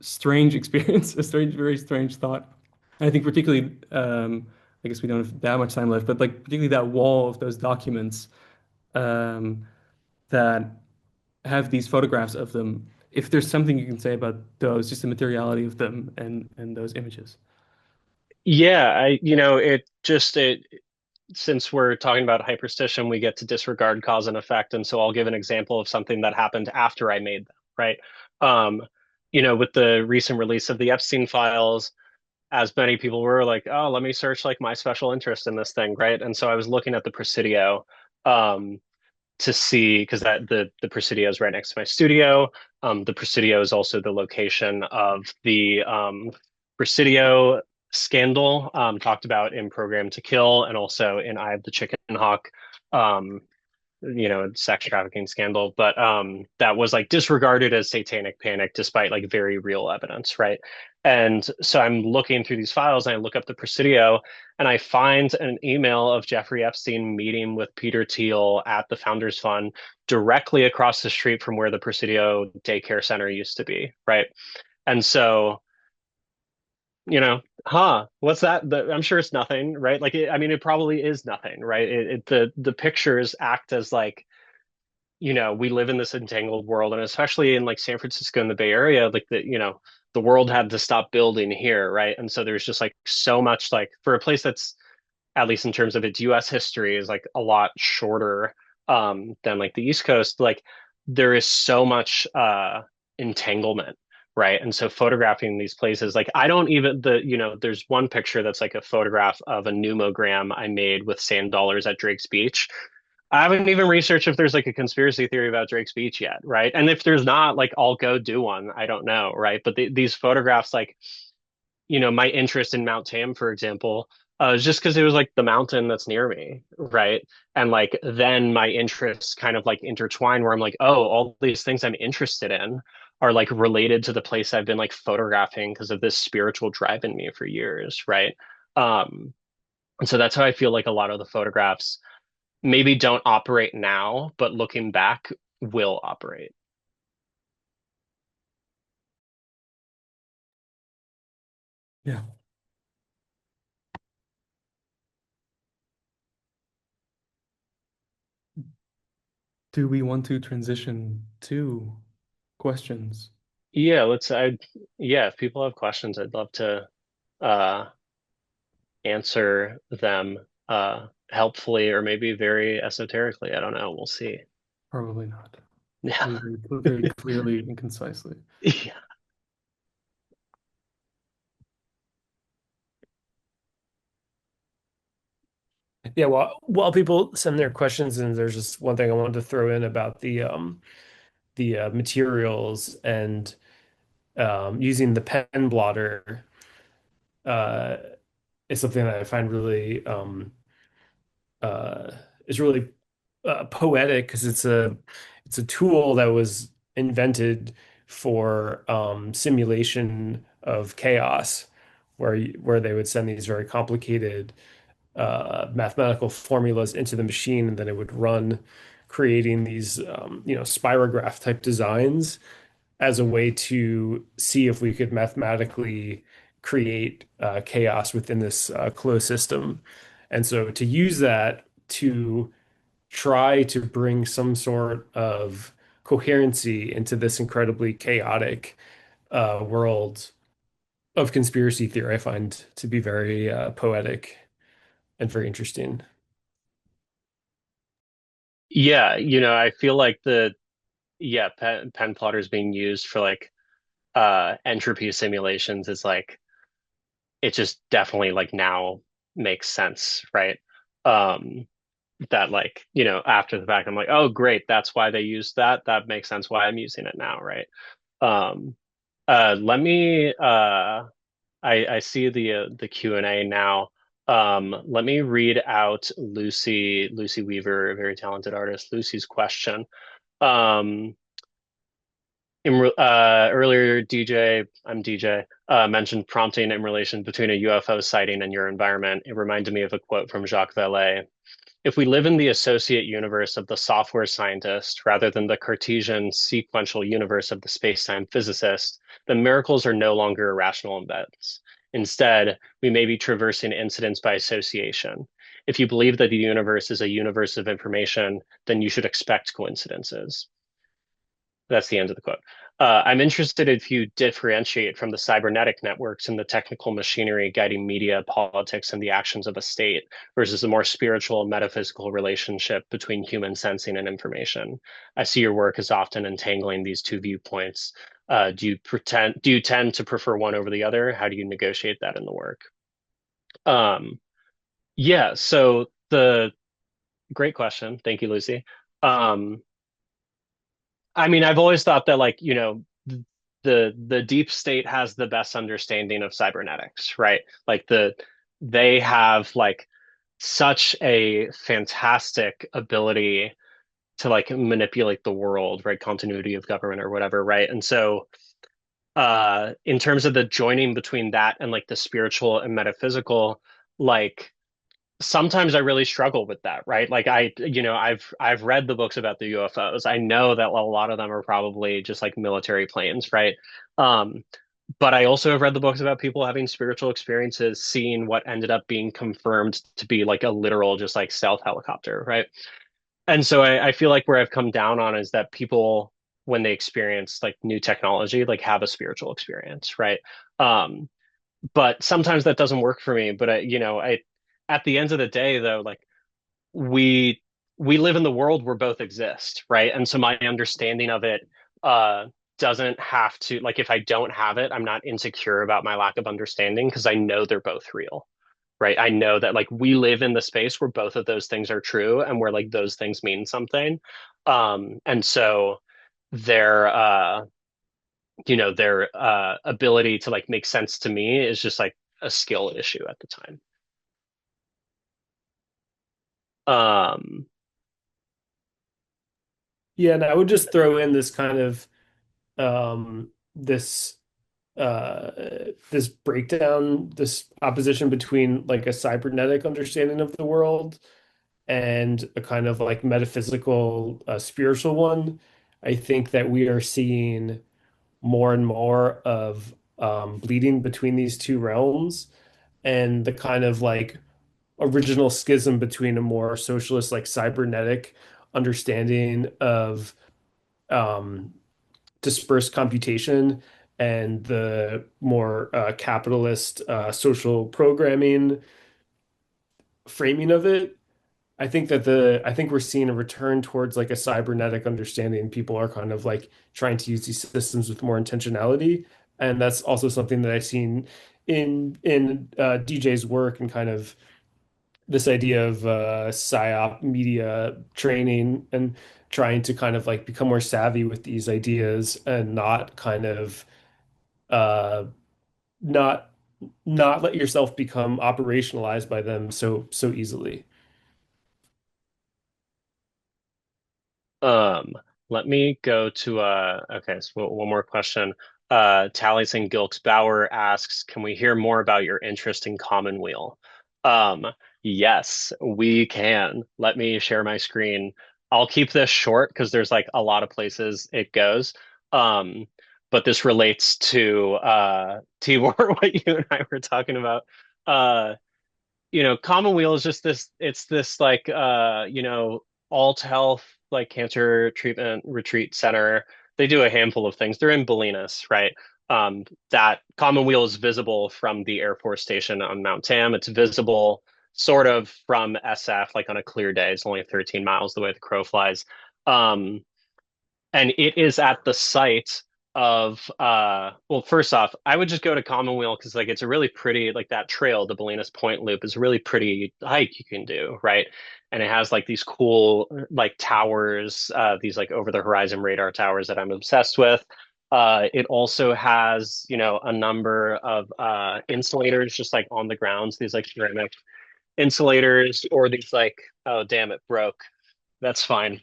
strange experience, a strange, very strange thought. And I think particularly, I guess we don't have that much time left, but like particularly that wall of those documents that have these photographs of them. If there's something you can say about those, just the materiality of them and those images. Yeah, it since we're talking about hyperstition, we get to disregard cause and effect. And so I'll give an example of something that happened after I made them, right? Um, with the recent release of the Epstein files, as many people were like, oh, let me search like my special interest in this thing, right? And so I was looking at the Presidio um, to see, because the Presidio is right next to my studio. The Presidio is also the location of the Presidio scandal talked about in Program to Kill and also in Eye of the Chicken Hawk. Um, sex trafficking scandal, but that was like disregarded as satanic panic despite like very real evidence, right? And so I'm looking through these files and I look up the Presidio and I find an email of Jeffrey Epstein meeting with Peter Thiel at the Founders Fund directly across the street from where the Presidio daycare center used to be, right? And so what's that? I'm sure it's nothing, right? Like, it probably is nothing, right? The pictures act as like, we live in this entangled world, and especially in like San Francisco and the Bay Area, like the world had to stop building here, right? And so there's just like so much like for a place that's at least in terms of its US history is like a lot shorter than like the East Coast, like there is so much entanglement, right? And so photographing these places, like I don't even there's one picture that's like a photograph of a pneumogram I made with sand dollars at Drake's Beach. I haven't even researched if there's like a conspiracy theory about Drake's Beach yet, right? And if there's not, like I'll go do one. I don't know, right? But these photographs, like, my interest in Mount Tam, for example, is just because it was like the mountain that's near me, right? And like then my interests kind of like intertwine where I'm like, oh, all these things I'm interested in are like related to the place I've been like photographing because of this spiritual drive in me for years, right? And so that's how I feel like a lot of the photographs maybe don't operate now, but looking back will operate. Yeah. Do we want to transition to questions? Yeah, if people have questions, I'd love to uh answer them helpfully or maybe very esoterically. I don't know. We'll see. Probably not. Yeah. Very, very clearly and concisely. Yeah. Yeah, well, while people send their questions in, there's just one thing I wanted to throw in about the materials and using the pen blotter uh, is something that I find really uh, is really poetic because it's a tool that was invented for simulation of chaos, where they would send these very complicated mathematical formulas into the machine, and then it would run, creating these spirograph type designs as a way to see if we could mathematically create chaos within this closed system. And so to use that to try to bring some sort of coherency into this incredibly chaotic world of conspiracy theory, I find to be very poetic and very interesting. Yeah, I feel like pen plotters being used for like entropy simulations is like it just definitely like now makes sense, right? Um that like, after the fact I'm like, oh great, that's why they used that. That makes sense why I'm using it now, right? Um let me I see the Q&A now. Let me read out Lucy Weaver, a very talented artist, Lucy's question. Um, Earlier, DJ, mentioned prompting in relation between a UFO sighting and your environment. It reminded me of a quote from Jacques Vallée. If we live in the associate universe of the software scientist rather than the Cartesian sequential universe of the space-time physicist, then miracles are no longer irrational events. Instead, we may be traversing incidents by association. If you believe that the universe is a universe of information, then you should expect coincidences. That's the end of the quote. I'm interested if you differentiate from the cybernetic networks and the technical machinery guiding media, politics, and the actions of a state versus the more spiritual, metaphysical relationship between human sensing and information. I see your work as often entangling these two viewpoints. Do you tend to prefer one over the other? How do you negotiate that in the work? Um, yeah, so the great question. Thank you, Lucy. Um, I mean, I've always thought that like, the deep state has the best understanding of cybernetics, right? Like they have like such a fantastic ability to like manipulate the world, right? Continuity of government or whatever, right? And so in terms of the joining between that and like the spiritual and metaphysical, like sometimes I really struggle with that, right? Like I've read the books about the UFOs. I know that a lot of them are probably just like military planes, right? Um, but I also have read the books about people having spiritual experiences, seeing what ended up being confirmed to be like a literal, just like stealth helicopter, right? And so I feel like where I've come down on is that people, when they experience like new technology, like have a spiritual experience, right? Um, but sometimes that doesn't work for me. But I at the end of the day, though, like we we live in the world where both exist, right? And so my understanding of it uh doesn't have to like if I don't have it, I'm not insecure about my lack of understanding because I know they're both real, right? I know that like we live in the space where both of those things are true and where like those things mean something. And so their their ability to like make sense to me is just like a skill issue at the time. Um, Yeah, and I would just throw in this kind of this uh this breakdown, this opposition between like a cybernetic understanding of the world and a kind of like metaphysical spiritual one. I think that we are seeing more and more of bleeding between these two realms, and the kind of like original schism between a more socialist like cybernetic understanding of um dispersed computation and the more capitalist social programming framing of it. I think we're seeing a return towards like a cybernetic understanding. People are kind of like trying to use these systems with more intentionality, and that's also something that I've seen in DJ's work, and kind of this idea of psyop media training, and trying to kind of like become more savvy with these ideas, and not kind of uh, not not let yourself become operationalized by them so easily. um, Let me go to okay, so one more question. Tallies and Gilks Bauer asks, can we hear more about your interest in Commonweal? Um, yes, we can. Let me share my screen. I'll keep this short because there's like a lot of places it goes. Um, but this relates to Tibor, what you and I were talking about. Uh, Commonweal is just this, it's this like alt health like cancer treatment retreat center. They do a handful of things. They're in Bolinas, right? That Commonweal is visible from the Air Force Station on Mount Tam. It's visible sort of from SF, like on a clear day. It's only 13 miles the way the crow flies. Um, and it is at the site of well, first off, I would just go to Commonweal because like it's a really pretty, like that trail, the Bolinas Point Loop is a really pretty hike you can do, right? And it has like these cool like towers, these like over the horizon radar towers that I'm obsessed with. It also has, a number of insulators just like on the grounds, these like ceramic insulators, or these like, oh damn, it broke. That's fine.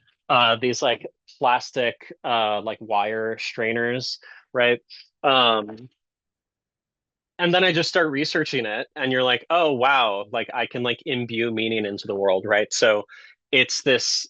These like plastic like wire strainers, right? Um, and then I just start researching it, and you're like, oh wow, like I can like imbue meaning into the world, right? So it's this,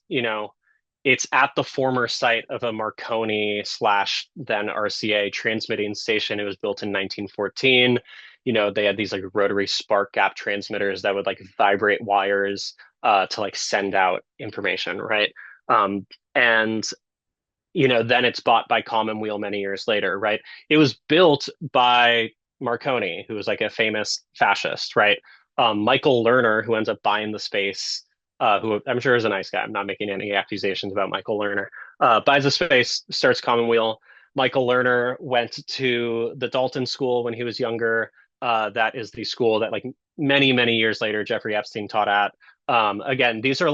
it's at the former site of a Marconi slash then RCA transmitting station. It was built in 1914. They had these like rotary spark gap transmitters that would like vibrate wires to like send out information, right? And then it's bought by Commonweal many years later, right? It was built by Marconi, who was like a famous fascist, right? Michael Lerner, who ends up buying the space, who I'm sure is a nice guy. I'm not making any accusations about Michael Lerner. Buys the space, starts Commonweal. Michael Lerner went to the Dalton School when he was younger. That is the school that, like, many, many years later, Jeffrey Epstein taught at. Again, these are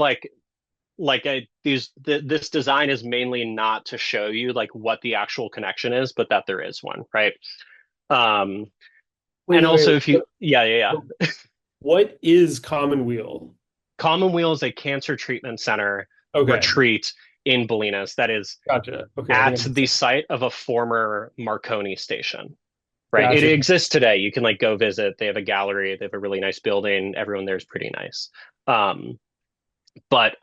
this design is mainly not to show you like what the actual connection is, but that there is one, right? Um, Wait, and wait, also wait. if you, yeah. What is Commonweal? Commonweal is a cancer treatment center Okay, retreat in Bolinas that is gotcha. Okay, I at think the site of a former Marconi station, right? It gotcha. exists today. You can like go visit. They have a gallery. They have a really nice building. Everyone there is pretty nice. But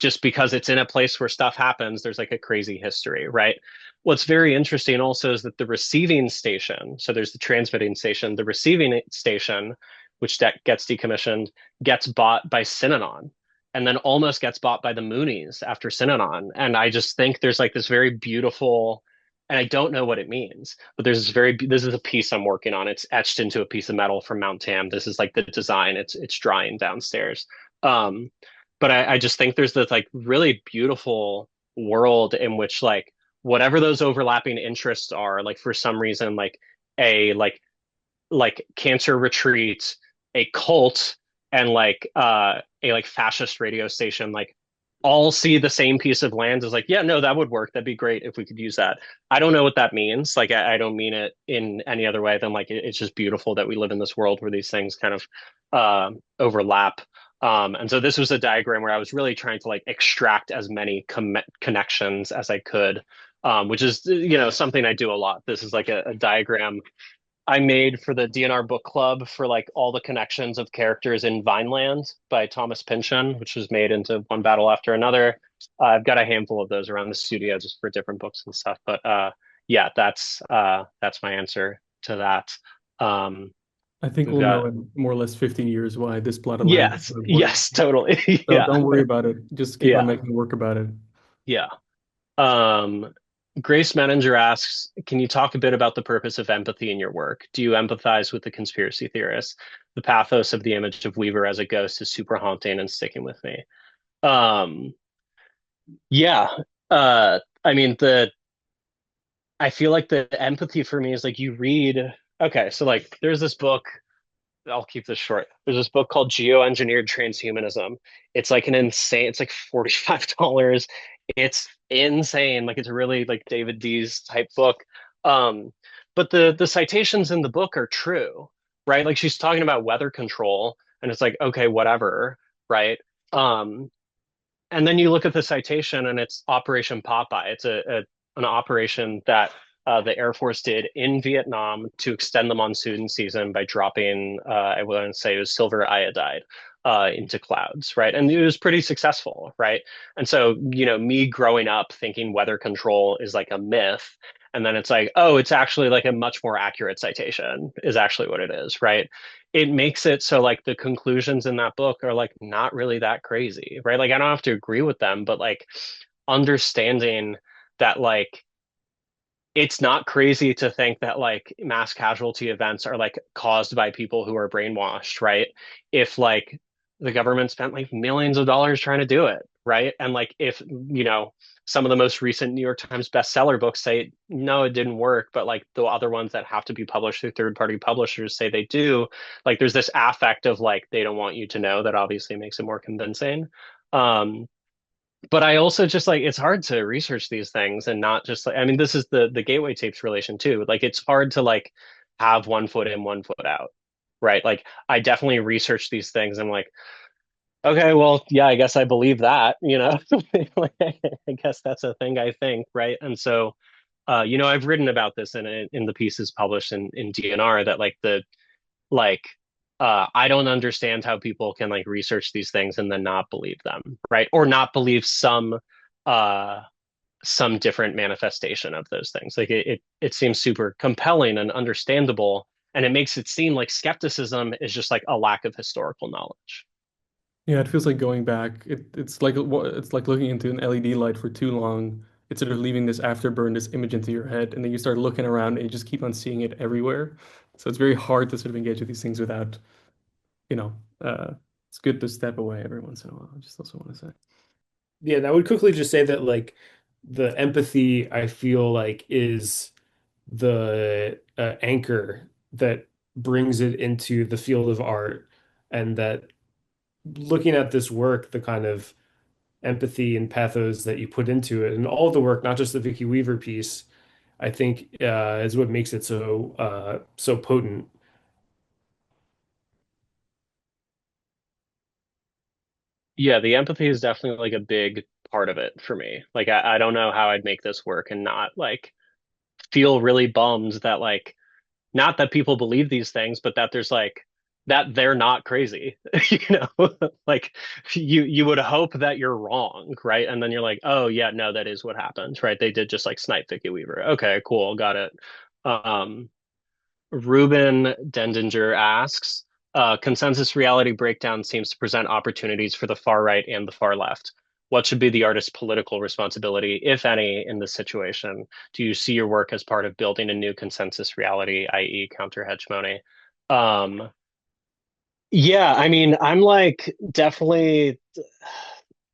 just because it's in a place where stuff happens, there's like a crazy history, right? What's very interesting also is that the receiving station, so there's the transmitting station, the receiving station, which gets decommissioned, gets bought by Synanon, and then almost gets bought by the Moonies after Synanon. And I just think there's like this very beautiful, and I don't know what it means, but this is a piece I'm working on. It's etched into a piece of metal from Mount Tam. This is like the design. It's drying downstairs. Um, but I just think there's this like really beautiful world in which like whatever those overlapping interests are, like for some reason, like a like cancer retreat, a cult, and like a like fascist radio station, like all see the same piece of land as like, yeah, no, that would work. That'd be great if we could use that. I don't know what that means. Like, I don't mean it in any other way than like it's just beautiful that we live in this world where these things kind of overlap. And so this was a diagram where I was really trying to like extract as many connections as I could, which is something I do a lot. This is like a diagram I made for the DNR book club for like all the connections of characters in Vineland by Thomas Pynchon, which was made into one battle after another. I've got a handful of those around the studio just for different books and stuff. But yeah, that's my answer to that. I think we'll know in more or less 15 years why this plot of land is Yes, so important. yes, totally. So Yeah, don't worry about it. Just keep yeah, on making work about it. yeah. Grace Menninger asks, can you talk a bit about the purpose of empathy in your work? Do you empathize with the conspiracy theorists? The pathos of the image of Weaver as a ghost is super haunting and sticking with me. Um, yeah. I mean, I feel like the empathy for me is like you read, okay, so like there's this book, I'll keep this short. There's this book called Geoengineered Transhumanism. It's like it's like $45. It's insane. Like it's a really like David Dees type book. Um, but the citations in the book are true, right? Like she's talking about weather control and it's like, okay, whatever, right? Um, and then you look at the citation, and it's Operation Popeye. It's an operation that the Air Force did in Vietnam to extend the monsoon season by dropping, I want to say it was silver iodide into clouds, right? And it was pretty successful, right? And so, me growing up thinking weather control is like a myth, and then it's like, oh, it's actually like a much more accurate citation is actually what it is, right? It makes it so like the conclusions in that book are like not really that crazy, right? Like I don't have to agree with them, but like understanding that like it's not crazy to think that like mass casualty events are like caused by people who are brainwashed, right? If like the government spent like millions of dollars trying to do it, right? And like if, some of the most recent New York Times bestseller books say, no, it didn't work, but like the other ones that have to be published through third-party publishers say they do, like there's this affect of like they don't want you to know that obviously makes it more convincing. Um, but I also just like it's hard to research these things and not just like I mean this is the gateway tapes relation too. Like it's hard to like have one foot in, one foot out, right? Like I definitely research these things. I'm like, okay, well, yeah, I guess I believe that, Like, I guess that's a thing I think, right? And so, I've written about this in the pieces published in DNR that like I don't understand how people can like research these things and then not believe them, right? Or not believe uh some different manifestation of those things. Like it seems super compelling and understandable, and it makes it seem like skepticism is just like a lack of historical knowledge. Yeah, it feels like going back. It's like looking into an LED light for too long. It's sort of leaving this afterburn, this image into your head, and then you start looking around and you just keep on seeing it everywhere. So it's very hard to sort of engage with these things without, you know, uh, it's good to step away every once in a while. I just also want to say. Yeah, and I would quickly just say that like the empathy I feel like is the anchor that brings it into the field of art, and that looking at this work, the kind of empathy and pathos that you put into it, and all of the work, not just the Vicky Weaver piece, I think is what makes it so potent. Yeah, the empathy is definitely like a big part of it for me. Like I don't know how I'd make this work and not like feel really bummed that like not that people believe these things, but that there's like that they're not crazy, like you would hope that you're wrong, right? And then you're like, oh yeah, no, that is what happened, right? They did just like snipe Vicky Weaver. Okay, cool, got it. Um, Ruben Dendinger asks, consensus reality breakdown seems to present opportunities for the far right and the far left. What should be the artist's political responsibility, if any, in this situation? Do you see your work as part of building a new consensus reality, i.e., counter hegemony? Um, yeah, I mean, I'm like definitely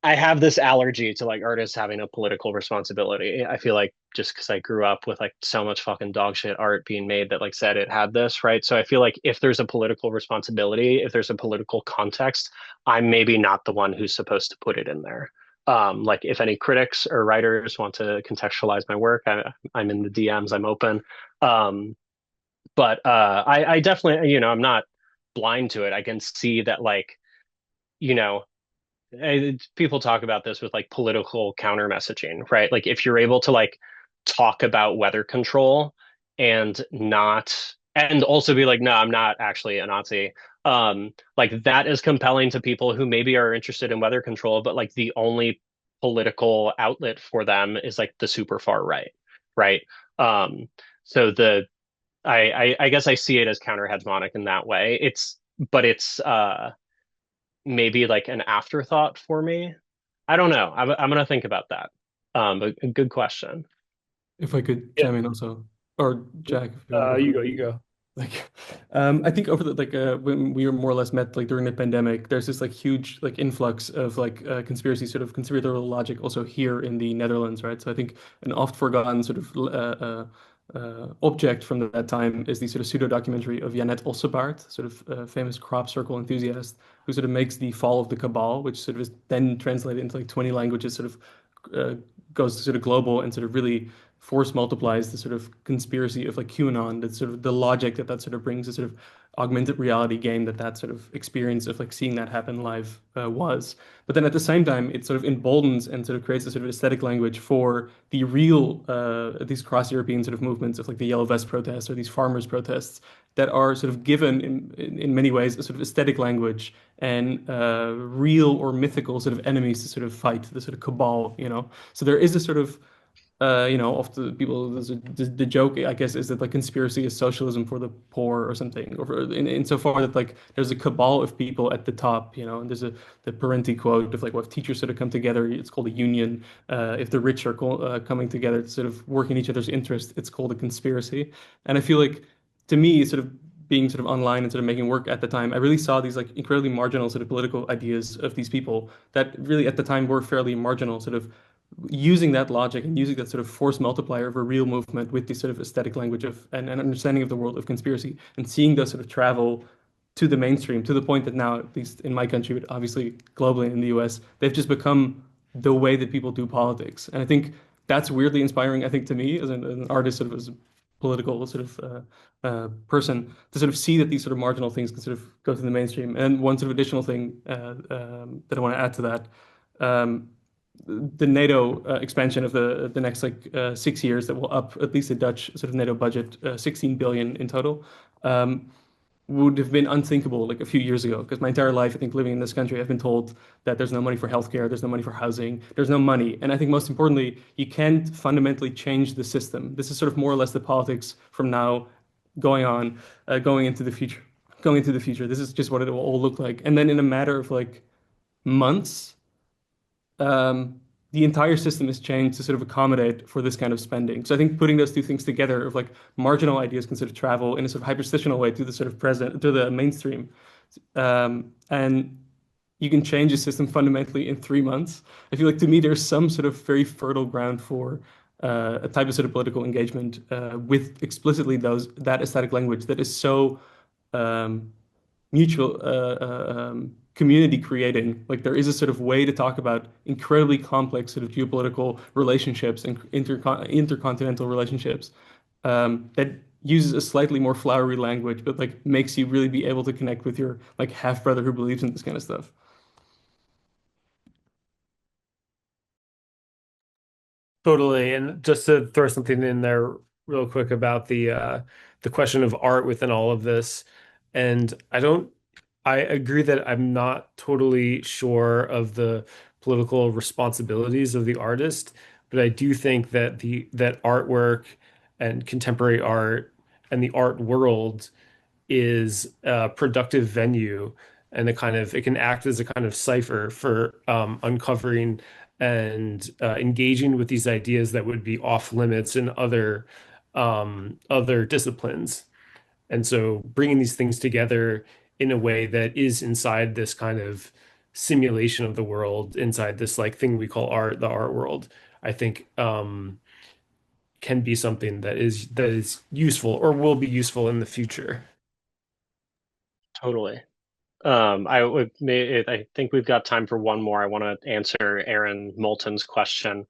I have this allergy to like artists having a political responsibility. I feel like just because I grew up with like so much fucking dog shit art being made that like said it had this, right? So I feel like if there's a political responsibility, if there's a political context, I'm maybe not the one who's supposed to put it in there. Like if any critics or writers want to contextualize my work, I'm in the DMs, I'm open. Um, but I definitely, I'm not blind to it. I can see that like, you know, people talk about this with like political counter messaging, right? Like if you're able to like talk about weather control and not and also be like, no, I'm not actually a Nazi. Like that is compelling to people who maybe are interested in weather control, but like the only political outlet for them is like the super far right, right? Um, so I guess I see it as counter hegemonic in that way. But it's maybe like an afterthought for me. I don't know. I'm gonna think about that. But a good question. If I could Yeah, chime in also, or Jack, if you want to go you first. go, you go. Like, I think over the when we were more or less met like during the pandemic, there's this like huge like influx of like conspiracy sort of conspiratorial logic also here in the Netherlands, right? So I think an oft forgotten sort of object from that time is the sort of pseudo documentary of Janet Ossebaard, sort of famous crop circle enthusiast, who sort of makes the fall of the cabal, which sort of is then translated into like 20 languages, sort of uh, goes to sort of global and sort of really force multiplies the sort of conspiracy of like QAnon, that sort of the logic that sort of brings, the sort of augmented reality game that sort of experience of like seeing that happen live was. But then at the same time, it sort of emboldens and sort of creates a sort of aesthetic language for the real these cross-European sort of movements of like the Yellow Vest protests or these farmers protests that are sort of given in many ways a sort of aesthetic language and real or mythical sort of enemies to sort of fight, the sort of cabal, you know. So there is a sort of of the people, the joke, I guess, is that like conspiracy is socialism for the poor or something, or insofar that like there's a cabal of people at the top, you know, and there's the Parenti quote of like, well, if teachers sort of come together, it's called a union. If the rich are coming together to sort of work in each other's interest, it's called a conspiracy. And I feel like, to me, sort of being sort of online and sort of making work at the time, I really saw these like incredibly marginal sort of political ideas of these people that really at the time were fairly marginal, sort of using that logic and using that sort of force multiplier of a real movement with this sort of aesthetic language of and understanding of the world of conspiracy and seeing those sort of travel to the mainstream to the point that now, at least in my country, but obviously globally in the US, they've just become the way that people do politics. And I think that's weirdly inspiring, I think, to me as an artist, sort of as a political sort of person, to sort of see that these sort of marginal things can sort of go to the mainstream. And one sort of additional thing that I want to add to that. The NATO expansion of the next like 6 years that will up at least the Dutch sort of NATO budget 16 billion in total would have been unthinkable like a few years ago, because my entire life, I think, living in this country, I've been told that there's no money for healthcare, there's no money for housing, there's no money. And I think most importantly, you can't fundamentally change the system. This is sort of more or less the politics from now going on, going into the future. Going into the future, this is just what it will all look like. And then in a matter of like months, the entire system is changed to sort of accommodate for this kind of spending. So I think putting those two things together of like marginal ideas can sort of travel in a sort of hyperstitional way to the sort of present, to the mainstream. And you can change the system fundamentally in 3 months. I feel like, to me, there's some sort of very fertile ground for a type of sort of political engagement with explicitly that aesthetic language that is so mutual community creating. Like, there is a sort of way to talk about incredibly complex sort of geopolitical relationships and intercontinental relationships that uses a slightly more flowery language, but like makes you really be able to connect with your like half brother who believes in this kind of stuff. Totally. And just to throw something in there real quick about the question of art within all of this. And I agree that I'm not totally sure of the political responsibilities of the artist, but I do think that that artwork and contemporary art and the art world is a productive venue, and it can act as a kind of cipher for uncovering and engaging with these ideas that would be off limits in other disciplines. And so bringing these things together in a way that is inside this kind of simulation of the world, inside this like thing we call art, the art world, I think can be something that is useful or will be useful in the future. Totally. I think we've got time for one more. I want to answer Aaron Moulton's question.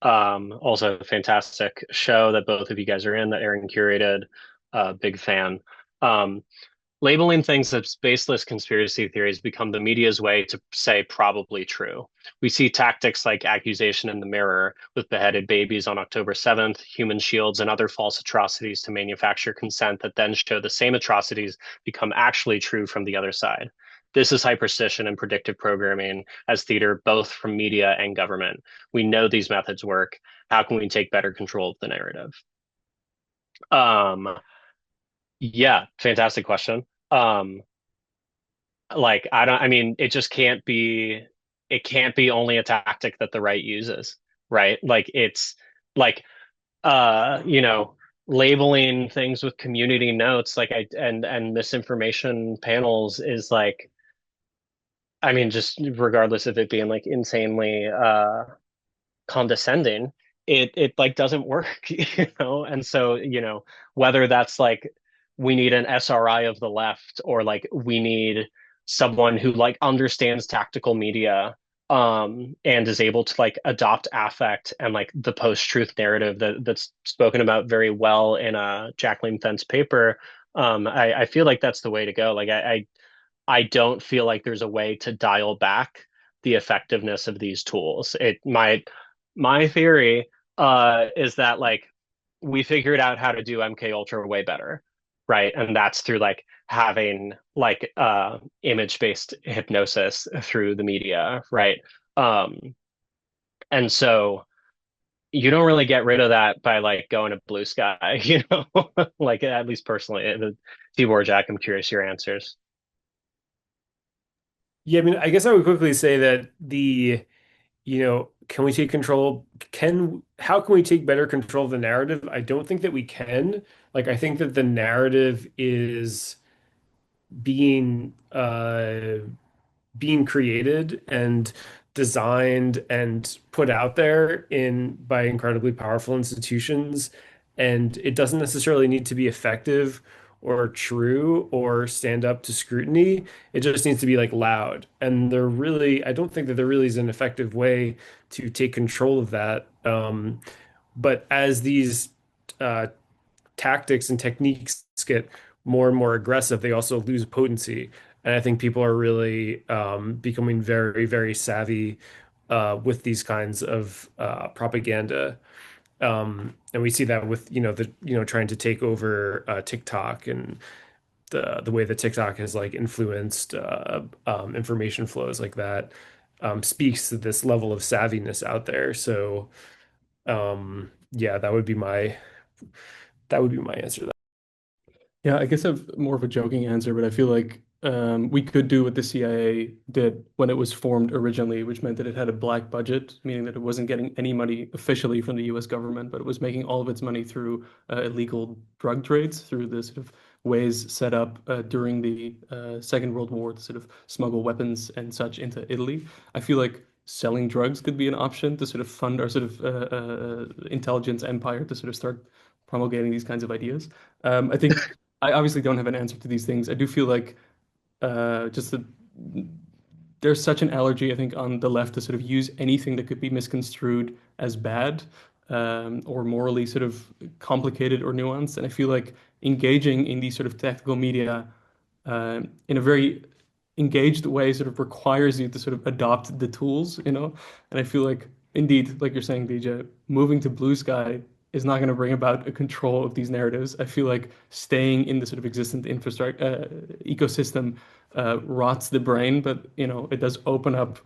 Also a fantastic show that both of you guys are in, that Aaron curated. Big fan. Labeling things as baseless conspiracy theories become the media's way to say probably true. We see tactics like accusation in the Mirror, with beheaded babies on October 7th, human shields, and other false atrocities to manufacture consent that then show the same atrocities become actually true from the other side. This is hyperstition and predictive programming as theater, both from media and government. We know these methods work. How can we take better control of the narrative? Yeah, fantastic question. I mean, it can't be only a tactic that the right uses, right? Like, it's like, you know, labeling things with community notes, like and misinformation panels is like, I mean, just regardless of it being like insanely condescending, it like doesn't work, you know? And so, you know, whether that's like we need an SRI of the left, or like we need someone who like understands tactical media and is able to like adopt affect and like the post-truth narrative that's spoken about very well in Jacqueline Fendt's paper, I feel like that's the way to go. Like I don't feel like there's a way to dial back the effectiveness of these tools. My theory is that like we figured out how to do MK Ultra way better, right? And that's through like having like image-based hypnosis through the media, right? And so you don't really get rid of that by like going to blue sky, you know, like at least personally. Tibor, Jack, I'm curious your answers. Yeah, I mean, I guess I would quickly say that can we take control? How can we take better control of the narrative? I don't think that we can. Like, I think that the narrative is being being created and designed and put out there in by incredibly powerful institutions, and it doesn't necessarily need to be effective or true or stand up to scrutiny. It just needs to be like loud. And I don't think that there really is an effective way to take control of that. But as these uh, tactics and techniques get more and more aggressive, they also lose potency. And I think people are really becoming very, very savvy with these kinds of propaganda. And we see that with, trying to take over TikTok and the way that TikTok has like influenced information flows like that speaks to this level of savviness out there. So yeah, that would be my answer to that. Yeah, I guess I've more of a joking answer, but I feel like we could do what the CIA did when it was formed originally, which meant that it had a black budget, meaning that it wasn't getting any money officially from the US government, but it was making all of its money through illegal drug trades, through the sort of ways set up during the Second World War to sort of smuggle weapons and such into Italy. I feel like selling drugs could be an option to sort of fund our sort of intelligence empire to sort of start promulgating these kinds of ideas. I think I obviously don't have an answer to these things. I do feel like just that there's such an allergy, I think, on the left to sort of use anything that could be misconstrued as bad or morally sort of complicated or nuanced. And I feel like engaging in these sort of tactical media in a very engaged way sort of requires you to sort of adopt the tools, you know? And I feel like, indeed, like you're saying, DJ, moving to blue sky is not going to bring about a control of these narratives. I feel like staying in the sort of existent infrastructure ecosystem rots the brain, but you know it does open up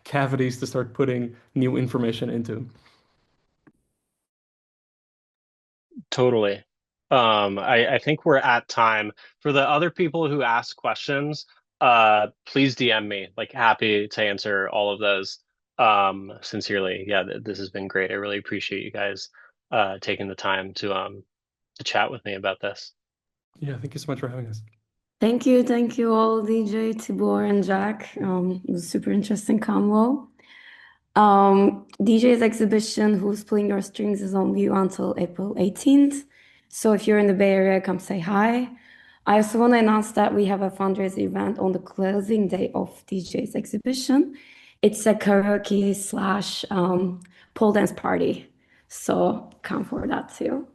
cavities to start putting new information into. Totally. I think we're at time. For the other people who ask questions, please DM me. Like happy to answer all of those. Sincerely, yeah, this has been great. I really appreciate you guys taking the time to chat with me about this. Yeah, thank you so much for having us. Thank you all, DJ, Tibor, and Jack. It was a super interesting convo. DJ's exhibition, Who's Pulling Your Strings, is on view until April 18th. So if you're in the Bay Area, come say hi. I also want to announce that we have a fundraiser event on the closing day of DJ's exhibition. It's a karaoke slash pole dance party. So come for that too.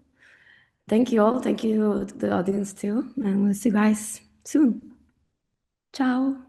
Thank you all. Thank you to the audience too. And we'll see you guys soon. Ciao.